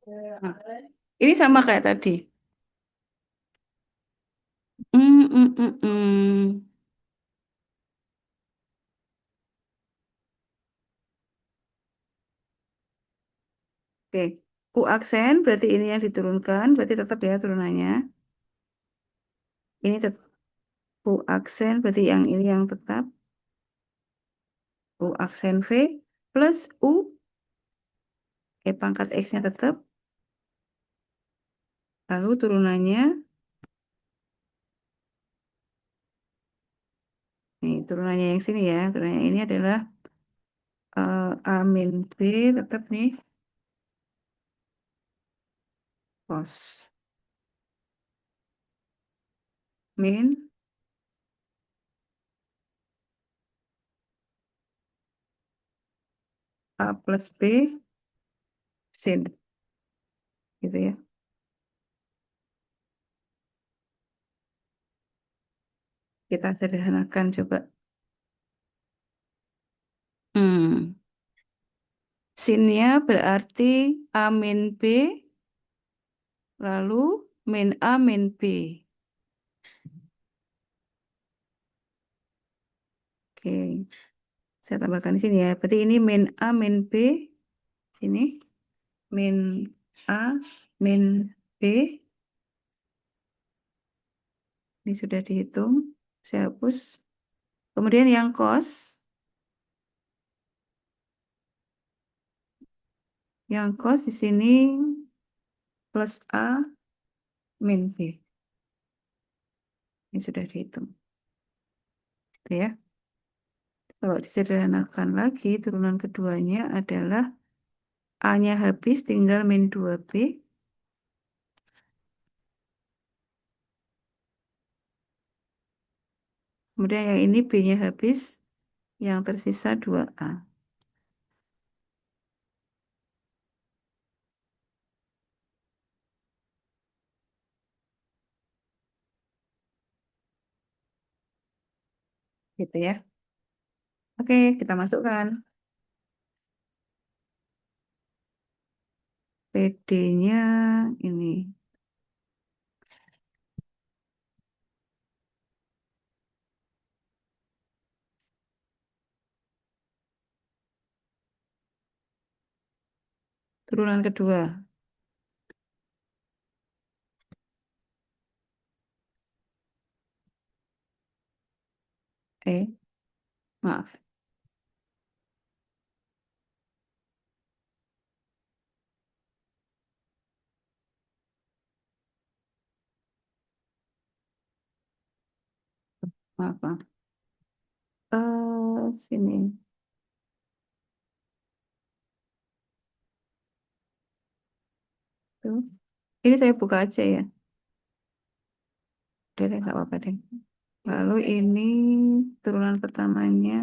Nah, ini sama kayak tadi. Hmm, hmm, hmm, hmm. Oke, U aksen berarti ini yang diturunkan, berarti tetap ya turunannya. Ini tetap U aksen berarti yang ini yang tetap. U aksen V plus U, pangkat X-nya tetap. Lalu turunannya, nih turunannya yang sini ya. Turunannya ini adalah A min B tetap nih, cos min A plus B sin, gitu ya. Kita sederhanakan coba. Hmm. Sinnya berarti A min B, lalu min A min B. Oke, saya tambahkan di sini ya. Berarti ini min A min B, sini min A min B. Ini sudah dihitung. Saya hapus. Kemudian yang cos di sini plus A min B. Ini sudah dihitung. Gitu ya. Kalau disederhanakan lagi, turunan keduanya adalah A-nya habis, tinggal min 2B. Kemudian yang ini B-nya habis, yang tersisa 2A. Gitu ya. Oke, kita masukkan. PD-nya ini. Turunan kedua. Maaf. Maaf, maaf. Sini. Tuh. Ini saya buka aja ya. Udah deh, nggak apa-apa deh. Lalu ini turunan pertamanya.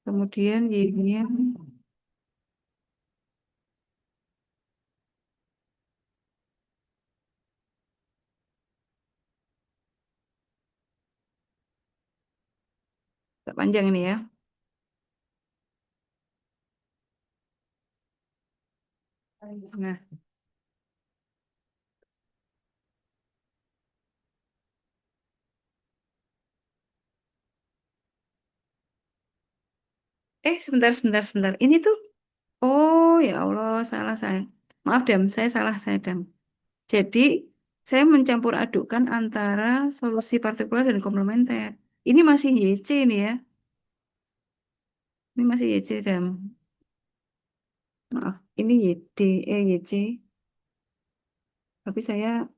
Kemudian Y-nya agak panjang ini ya. Nah, sebentar, sebentar, sebentar. Ini tuh, oh ya Allah, salah saya. Maaf, Dam, saya salah, saya Dam. Jadi, saya mencampur adukkan antara solusi partikular dan komplementer. Ini masih YC ini ya. Ini masih YC, Dam. Maaf, ini YD, YC. Tapi saya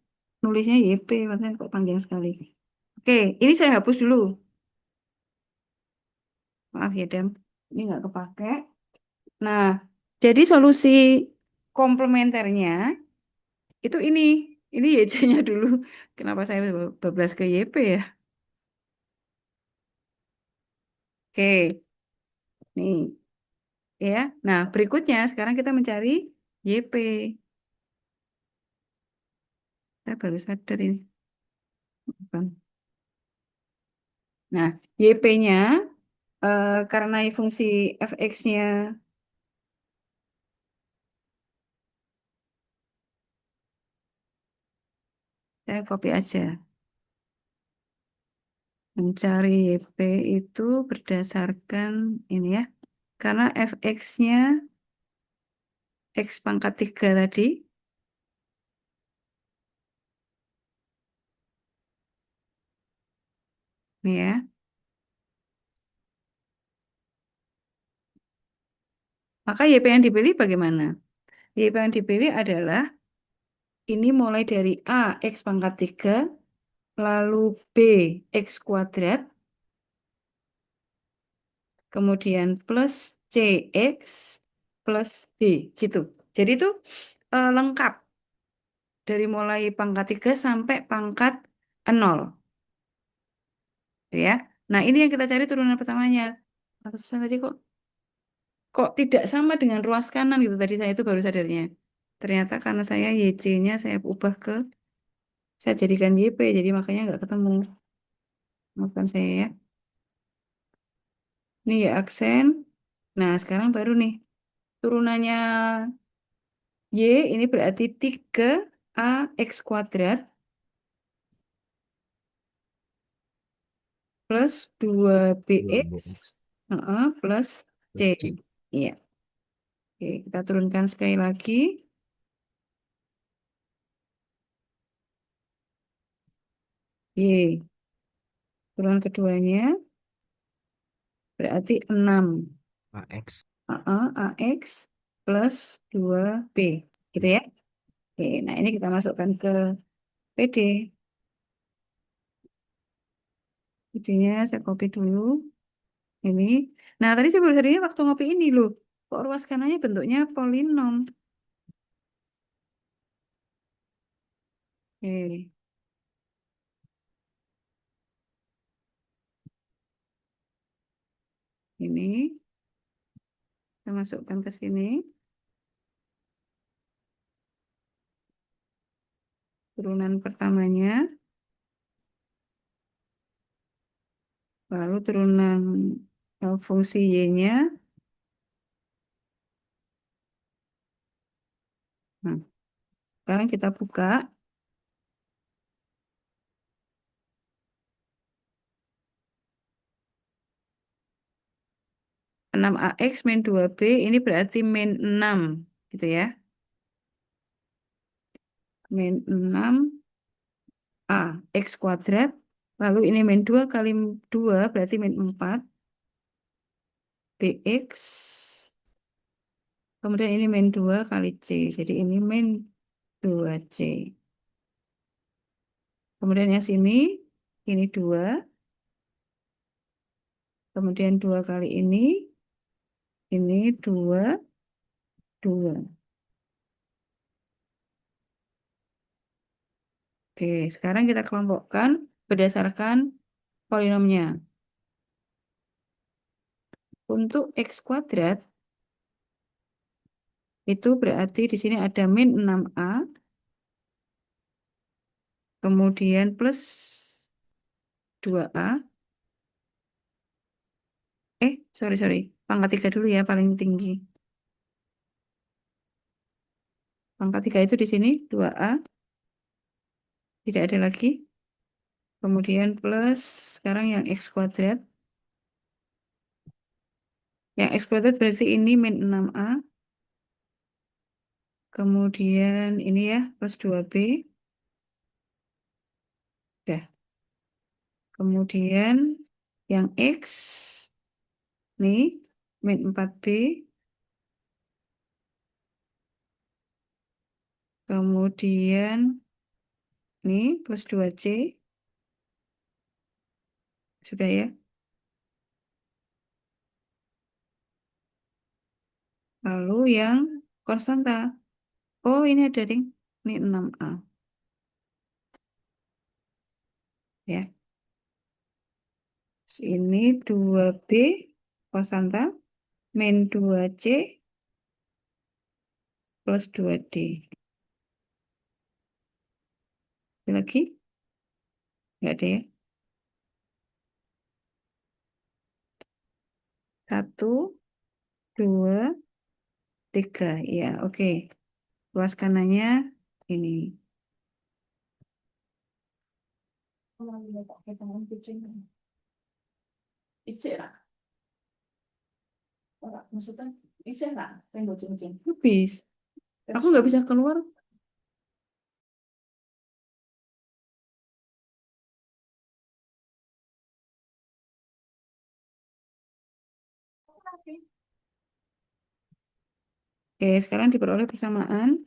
nulisnya YP, makanya kok panjang sekali. Oke, ini saya hapus dulu. Maaf ya, Dam. Ini nggak kepake. Nah, jadi solusi komplementernya itu ini YC-nya dulu. Kenapa saya bablas ke YP ya? Oke, nih ya. Nah, berikutnya sekarang kita mencari YP. Saya baru sadar ini. Bukan. Nah, YP-nya karena fungsi fx-nya saya copy aja. Mencari YP itu berdasarkan ini ya. Karena fx-nya x pangkat 3 tadi, nih ya. Maka YP yang dipilih bagaimana? YP yang dipilih adalah ini mulai dari A, X pangkat 3, lalu B, X kuadrat, kemudian plus CX plus B, gitu. Jadi itu lengkap dari mulai pangkat 3 sampai pangkat 0, ya. Nah, ini yang kita cari turunan pertamanya. Pantesan tadi kok tidak sama dengan ruas kanan gitu. Tadi saya itu baru sadarnya. Ternyata karena saya YC-nya saya ubah saya jadikan YP, jadi makanya nggak ketemu. Maafkan saya ya. Ini ya aksen. Nah, sekarang baru nih. Turunannya Y ini berarti 3AX kuadrat plus dua Dua bx BX plus C. plus C. Iya. Oke, kita turunkan sekali lagi. Y. Turunan keduanya berarti 6. AX. AX plus 2B. Gitu ya. Oke, nah ini kita masukkan ke PD. PD-nya saya copy dulu. Ini. Nah, tadi saya baru sadar waktu ngopi ini loh. Kok ruas kanannya bentuknya polinom. Oke, ini kita masukkan ke sini. Turunan pertamanya, lalu turunan fungsi Y-nya. Nah, sekarang kita buka 6AX min 2B, ini berarti min 6, gitu ya. Min 6A, X kuadrat, lalu ini min 2 kali 2 berarti min 4, BX, kemudian ini min 2 kali C, jadi ini min 2C. Kemudian yang sini, ini 2, kemudian 2 kali ini 2, 2. Oke, sekarang kita kelompokkan berdasarkan polinomnya. Untuk X kuadrat, itu berarti di sini ada min 6A, kemudian plus 2A. Sorry. Pangkat 3 dulu ya, paling tinggi. Pangkat 3 itu di sini 2A, tidak ada lagi. Kemudian plus, sekarang yang X kuadrat. Yang X kuadrat berarti ini min 6A. Kemudian ini ya, plus 2B. Udah. Kemudian yang X, nih, min 4B. Kemudian nih, plus 2C. Sudah ya. Lalu yang konstanta. Oh, ini ada, ding. Ini 6A. Ya. Ini 2B konstanta min 2C plus 2D. lagi, nggak ada ya. Satu, dua, tiga. Ya, oke. Luas kanannya ini. Habis. Aku nggak bisa keluar. Oke, sekarang diperoleh persamaan.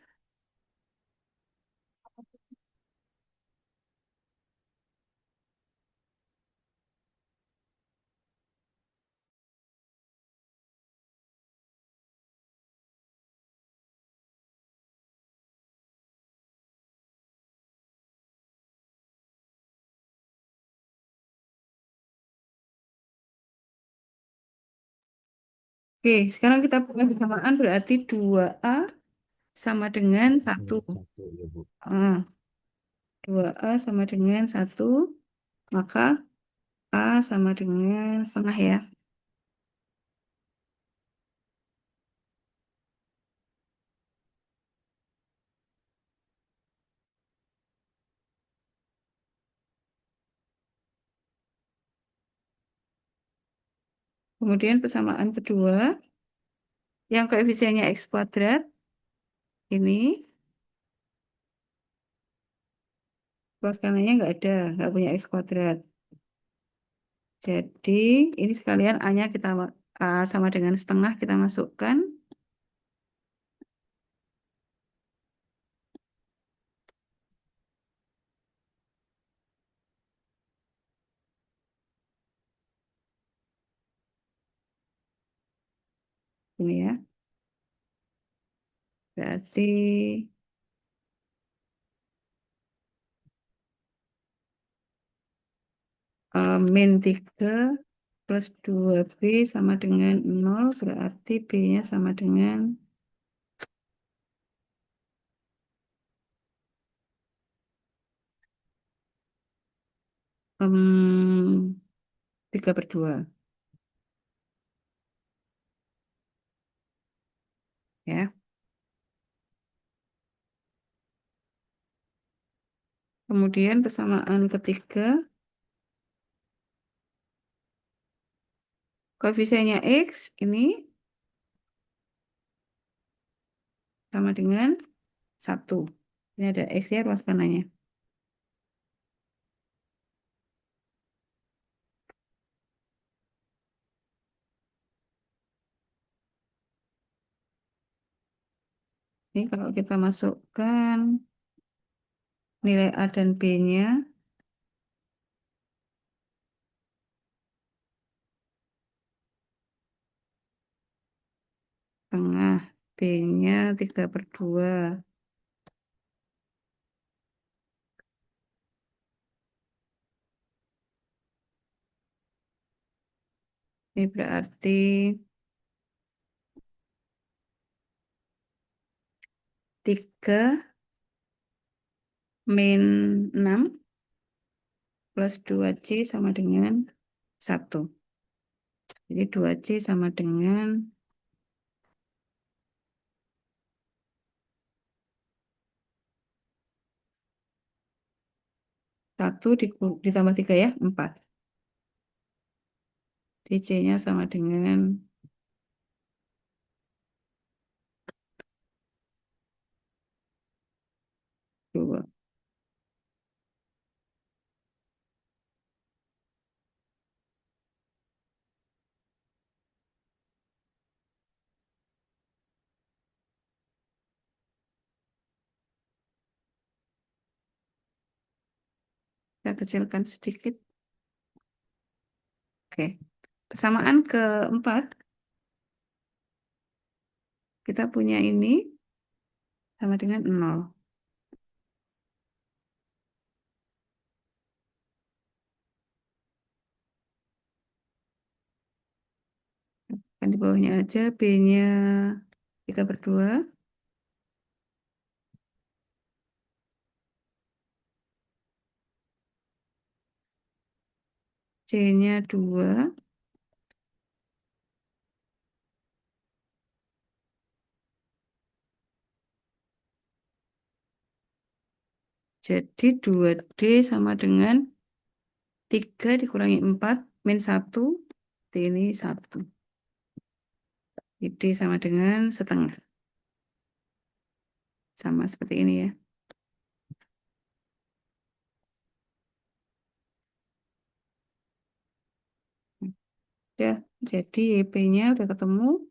Oke, sekarang kita punya persamaan berarti 2A sama dengan satu. Satu ya Bu. Ah, 2A sama dengan satu, maka A sama dengan setengah ya. Kemudian persamaan kedua, yang koefisiennya X kuadrat, ini luas kanannya nggak ada, nggak punya X kuadrat. Jadi ini sekalian A-nya A sama dengan setengah kita masukkan. Ini ya. Berarti min 3 plus 2B sama dengan 0, berarti B-nya sama dengan 3/2. Ya. Kemudian persamaan ketiga, koefisiennya X ini sama dengan 1. Ini ada X ya ruas kanannya. Ini kalau kita masukkan nilai A dan B-nya, tengah B-nya 3/2. Ini berarti 3 min 6 plus 2C sama dengan 1. Jadi 2C sama dengan 1 ditambah 3 ya, 4. Jadi C-nya sama dengan 2. Kita kecilkan sedikit. Oke. Persamaan keempat, kita punya ini sama dengan 0. Kan di bawahnya aja B-nya 3/2. C-nya 2, jadi 2D sama dengan 3 dikurangi 4 min 1, D ini 1. D sama dengan setengah. Sama seperti ini ya. Ya, jadi YP-nya udah ketemu.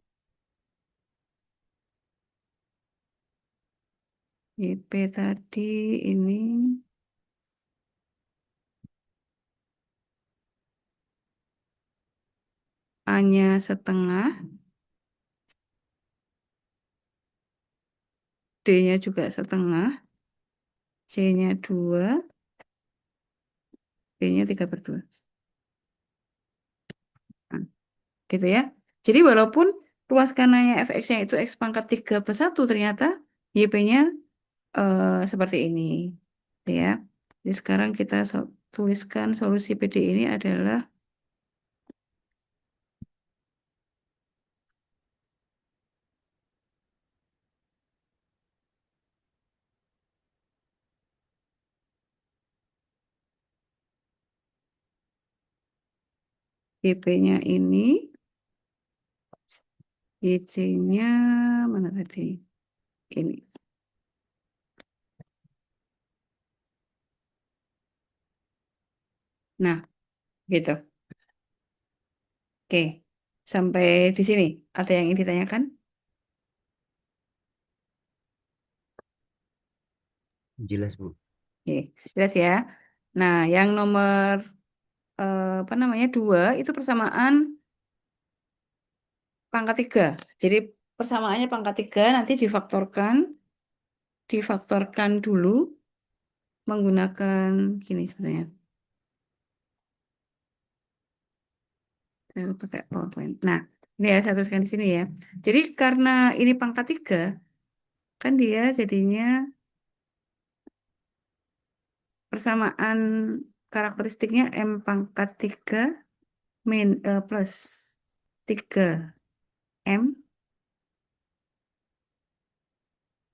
YP tadi ini A-nya setengah, D-nya juga setengah, C-nya 2, B-nya 3/2. Nah, gitu ya. Jadi walaupun ruas kanalnya fx-nya itu x pangkat 3/1, ternyata YP-nya seperti ini. Ya. Jadi sekarang kita tuliskan solusi PD ini adalah YP-nya ini, YC-nya mana tadi? Ini. Nah, gitu. Oke, sampai di sini. Ada yang ingin ditanyakan? Jelas, Bu. Oke, jelas ya. Nah, yang nomor apa namanya 2 itu persamaan pangkat 3. Jadi persamaannya pangkat 3 nanti difaktorkan dulu menggunakan gini sebenarnya. Saya pakai PowerPoint. Nah, ini ya saya tuliskan di sini ya. Jadi karena ini pangkat 3, kan dia jadinya persamaan karakteristiknya M pangkat 3 plus 3M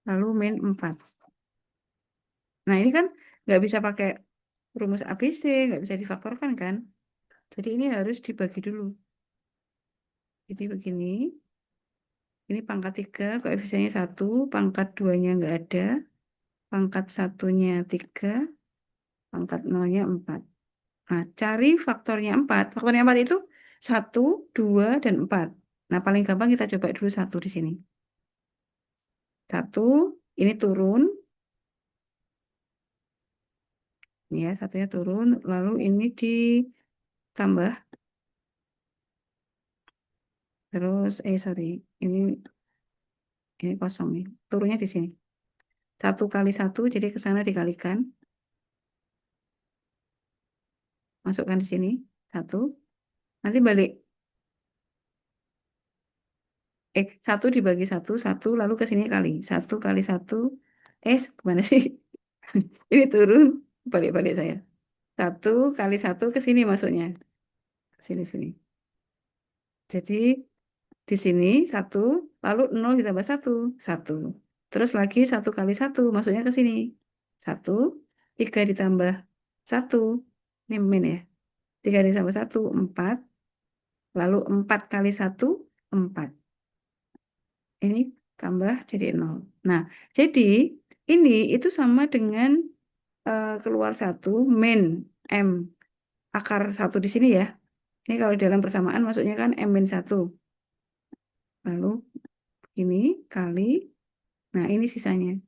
lalu min 4. Nah, ini kan nggak bisa pakai rumus ABC, nggak bisa difaktorkan kan? Jadi ini harus dibagi dulu. Jadi begini, ini pangkat 3, koefisiennya 1, pangkat 2-nya nggak ada, pangkat 1-nya 3, pangkat 0-nya 4. Nah, cari faktornya 4. Faktornya 4 itu 1, 2, dan 4. Nah, paling gampang kita coba dulu 1 di sini. 1, ini turun, ya, satunya turun, lalu ini ditambah, terus, sorry, ini kosong nih, turunnya di sini. 1 kali 1, jadi ke sana dikalikan, masukkan di sini, 1, nanti balik, 1 dibagi 1, 1, lalu ke sini kali, 1 kali 1, kemana sih? Ini turun, balik-balik saya. 1 kali 1 ke sini masuknya. Sini, sini. Jadi di sini 1, lalu 0 ditambah 1, 1. Terus lagi 1 kali 1 masuknya ke sini. 1, 3 ditambah 1. Ini min ya. 3 ditambah 1, 4. Lalu 4 kali 1, 4. Ini tambah jadi 0. Nah, jadi ini itu sama dengan keluar 1 min M akar 1 di sini ya. Ini kalau dalam persamaan masuknya kan M-1. Lalu ini kali, nah ini sisanya.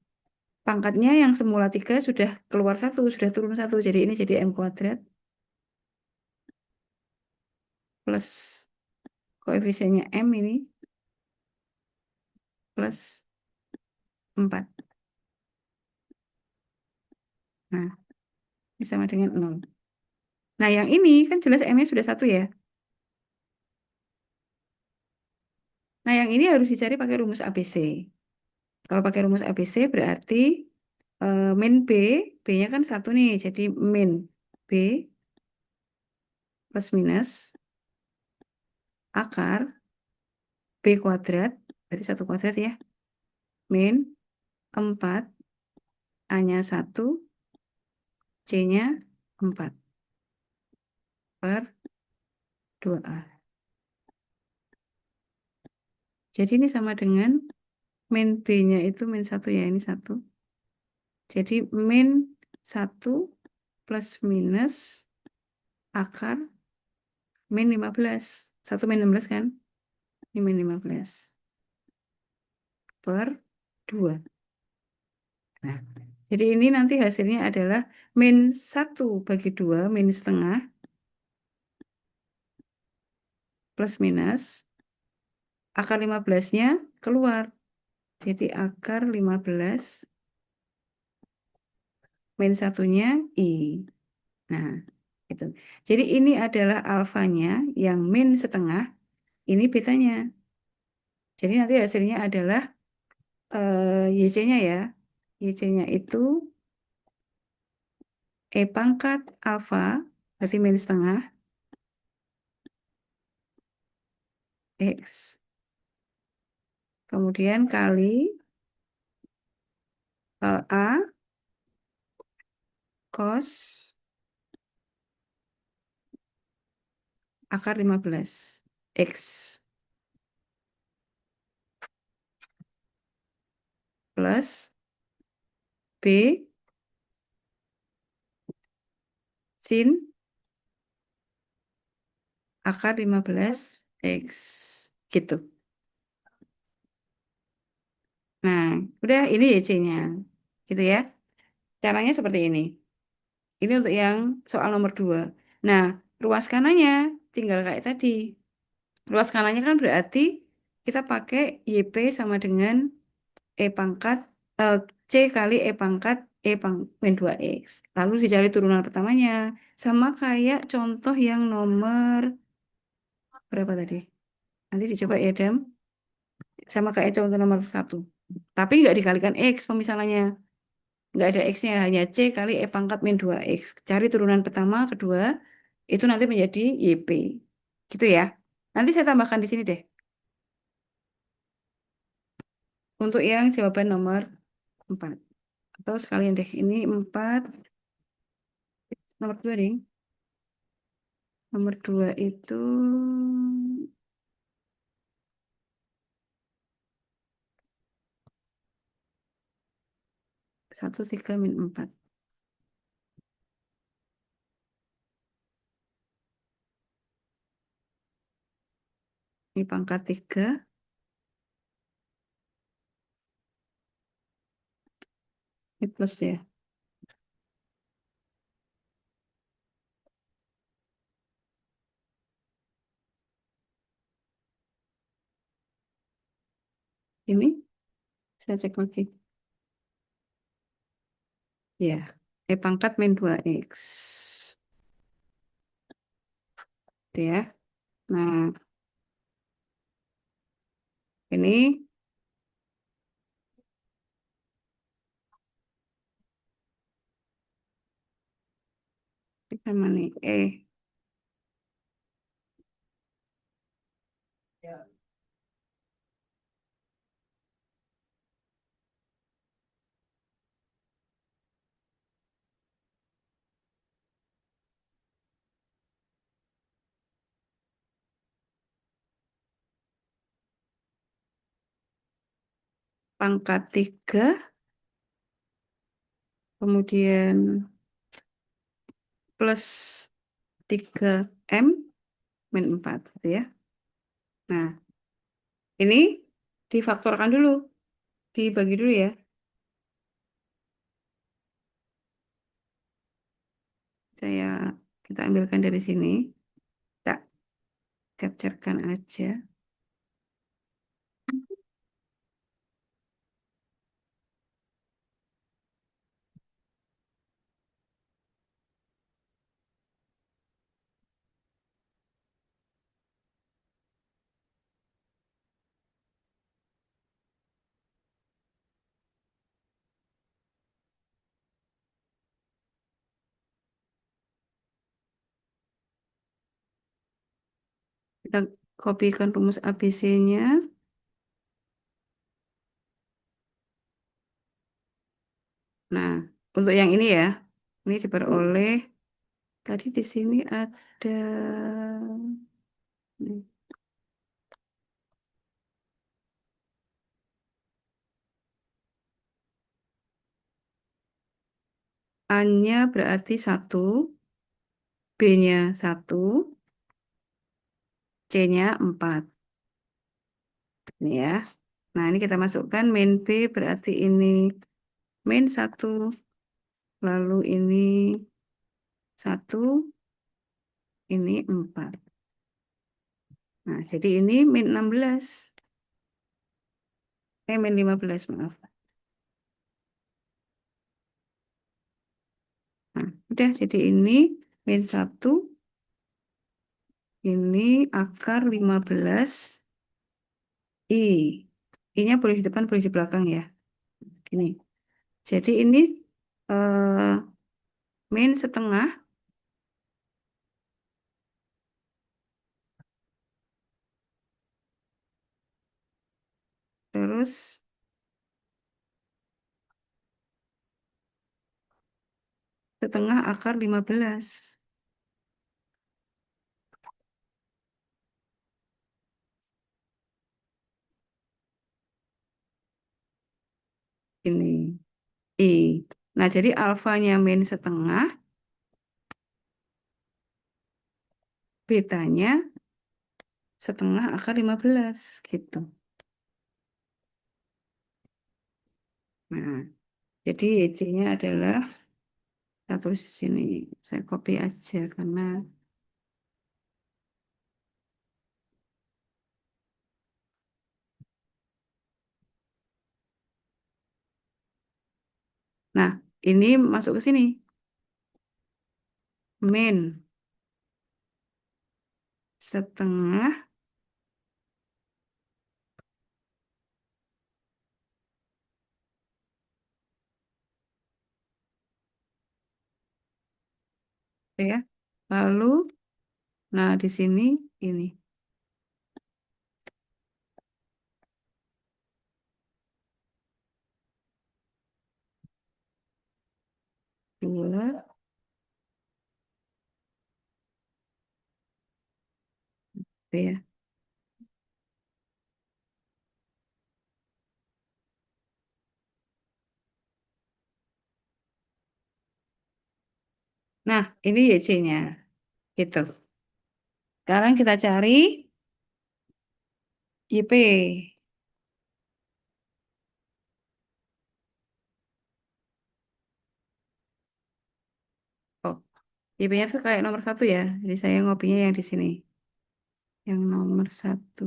Pangkatnya yang semula 3 sudah keluar 1, sudah turun 1. Jadi ini jadi M kuadrat plus koefisiennya M ini plus 4. Nah, ini sama dengan 0. Nah, yang ini kan jelas M-nya sudah 1 ya. Nah, yang ini harus dicari pakai rumus ABC. Kalau pakai rumus ABC berarti min B, B-nya kan 1 nih, jadi min B plus minus akar B kuadrat, berarti 1 kuadrat ya, min 4, A-nya 1, C-nya 4 per 2A. Jadi ini sama dengan min B-nya itu min 1 ya, ini 1. Jadi min 1 plus minus akar min 15. 1 min 16 kan? Ini min 15 per 2. Nah, jadi ini nanti hasilnya adalah min 1 bagi 2, min setengah, plus minus, akar 15-nya keluar. Jadi akar 15, min satunya I. Nah, itu. Jadi ini adalah alfanya yang min setengah, ini betanya. Jadi nanti hasilnya adalah YC-nya ya. YC-nya itu E pangkat alfa, berarti min setengah, X. Kemudian kali A cos akar 15 X plus B sin akar 15 X. Gitu. Nah, udah ini YC-nya. Gitu ya. Caranya seperti ini. Ini untuk yang soal nomor 2. Nah, ruas kanannya tinggal kayak tadi. Ruas kanannya kan berarti kita pakai YP sama dengan E pangkat eh, C kali E pangkat min 2X. Lalu dicari turunan pertamanya. Sama kayak contoh yang nomor berapa tadi? Nanti dicoba ya, Dam. Sama kayak contoh nomor 1. Tapi nggak dikalikan X pemisalannya. Nggak ada X-nya, hanya C kali E pangkat min 2X. Cari turunan pertama, kedua, itu nanti menjadi YP. Gitu ya. Nanti saya tambahkan di sini deh. Untuk yang jawaban nomor 4. Atau sekalian deh, ini 4, nomor 2 deh. Nomor 2 itu 1, 3, min 4. Ini pangkat 3, ini plus ya. Ini saya cek lagi. Ya, E pangkat min 2X. Itu ya. Nah, ini kita mana nih? Pangkat 3, kemudian plus 3M min 4. Gitu ya. Nah, ini difaktorkan dulu. Dibagi dulu ya. Kita ambilkan dari sini. Kita capturekan aja. Kita kopikan rumus ABC-nya. Nah, untuk yang ini ya, ini diperoleh. Tadi di sini ada nih, A-nya berarti 1, B-nya 1, C-nya 4. Ini ya. Nah, ini kita masukkan min B berarti ini min 1, lalu ini 1, ini 4. Nah, jadi ini min 16. Min 15, maaf. Nah, udah jadi ini min 1, ini akar 15 I. I-nya boleh di depan, boleh di belakang ya. Gini. Jadi ini eh, min setengah, terus setengah akar 15. Ini I. Nah, jadi alfanya min setengah, betanya setengah akar 15 gitu. Nah, jadi YC-nya adalah, saya tulis di sini, saya copy aja karena, nah, ini masuk ke sini, min setengah, ya. Lalu, nah di sini ini 2, ya. Nah, ini YC-nya, gitu. Sekarang kita cari YP. Oh, YP-nya tuh kayak nomor 1 ya. Jadi saya ngopinya yang di sini, yang nomor 1.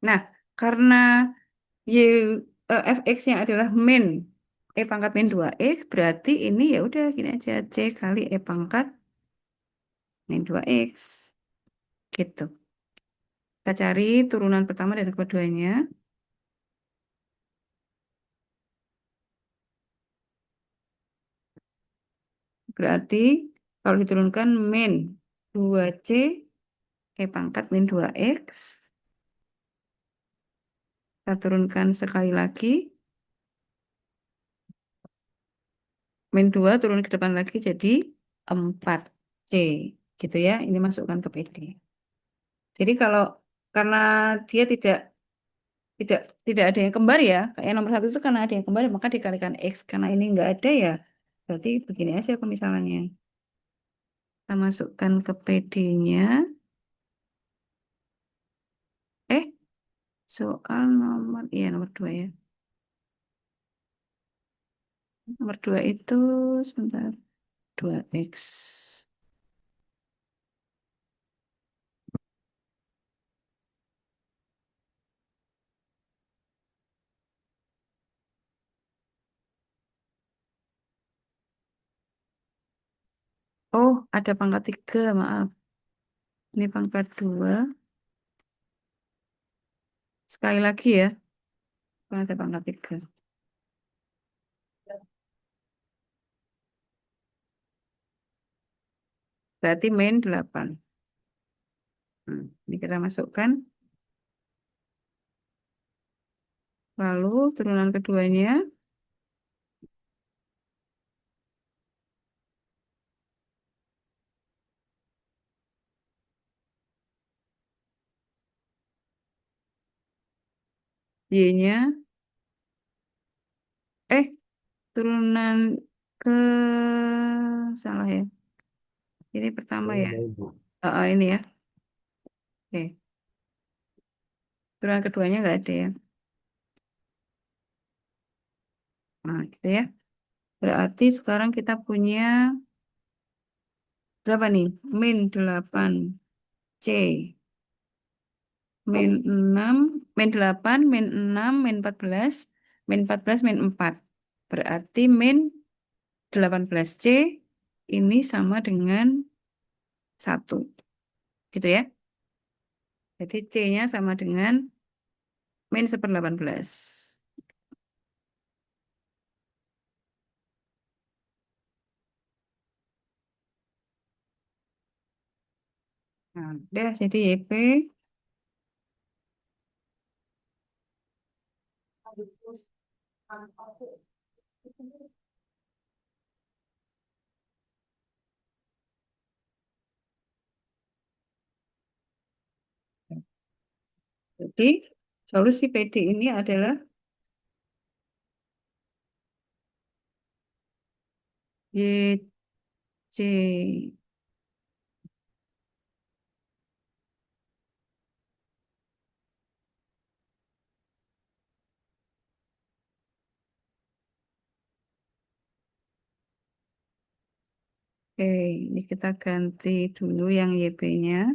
Nah, karena Y fx-nya adalah min pangkat min 2x, berarti ini ya udah gini aja, C kali pangkat min 2x gitu. Kita cari turunan pertama dan keduanya. Berarti kalau diturunkan min 2C pangkat min 2x, kita turunkan sekali lagi, min 2 turun ke depan lagi jadi 4C gitu ya. Ini masukkan ke PD. Jadi kalau karena dia tidak tidak ada yang kembar ya, kayak nomor 1 itu karena ada yang kembar maka dikalikan X, karena ini nggak ada ya berarti begini aja pemisalannya. Kita masukkan ke PD-nya. eh Soal nomor, iya nomor 2 ya, nomor 2 itu sebentar, 2x. Oh, ada pangkat 3, maaf. Ini pangkat 2. Sekali lagi ya, ada pangkat 3. Berarti min 8. Ini kita masukkan. Lalu turunan keduanya, Y-nya, eh, turunan ke, salah ya. Ini pertama Ini ya. ada ibu. Ini ya. Oke. Turunan keduanya nggak ada ya. Nah, gitu ya. Berarti sekarang kita punya berapa nih? Min 8 C. Min 6, min 8, min 6, min 14, min 14, min 4. Berarti min 18 C ini sama dengan 1. Gitu ya. Jadi C-nya sama dengan min 1/18. Nah, udah jadi YP. Jadi solusi PD ini adalah YC. Oke, ini kita ganti dulu yang YP-nya.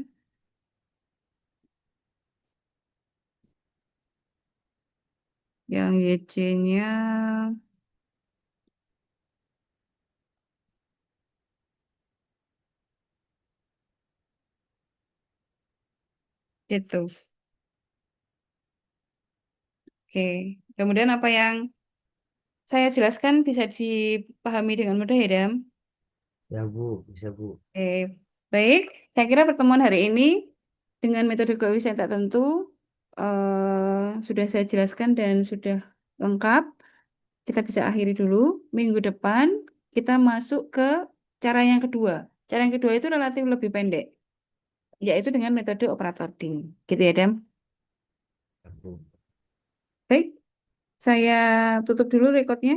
Yang YC-nya itu. Oke, kemudian apa yang saya jelaskan bisa dipahami dengan mudah ya, Dam? Ya Bu, bisa Bu. Oke, baik. Saya kira pertemuan hari ini dengan metode kewisataan tak tentu sudah saya jelaskan dan sudah lengkap. Kita bisa akhiri dulu. Minggu depan kita masuk ke cara yang kedua. Cara yang kedua itu relatif lebih pendek, yaitu dengan metode operator D. Gitu ya, Dam? Ya, Bu. Baik, saya tutup dulu rekodnya.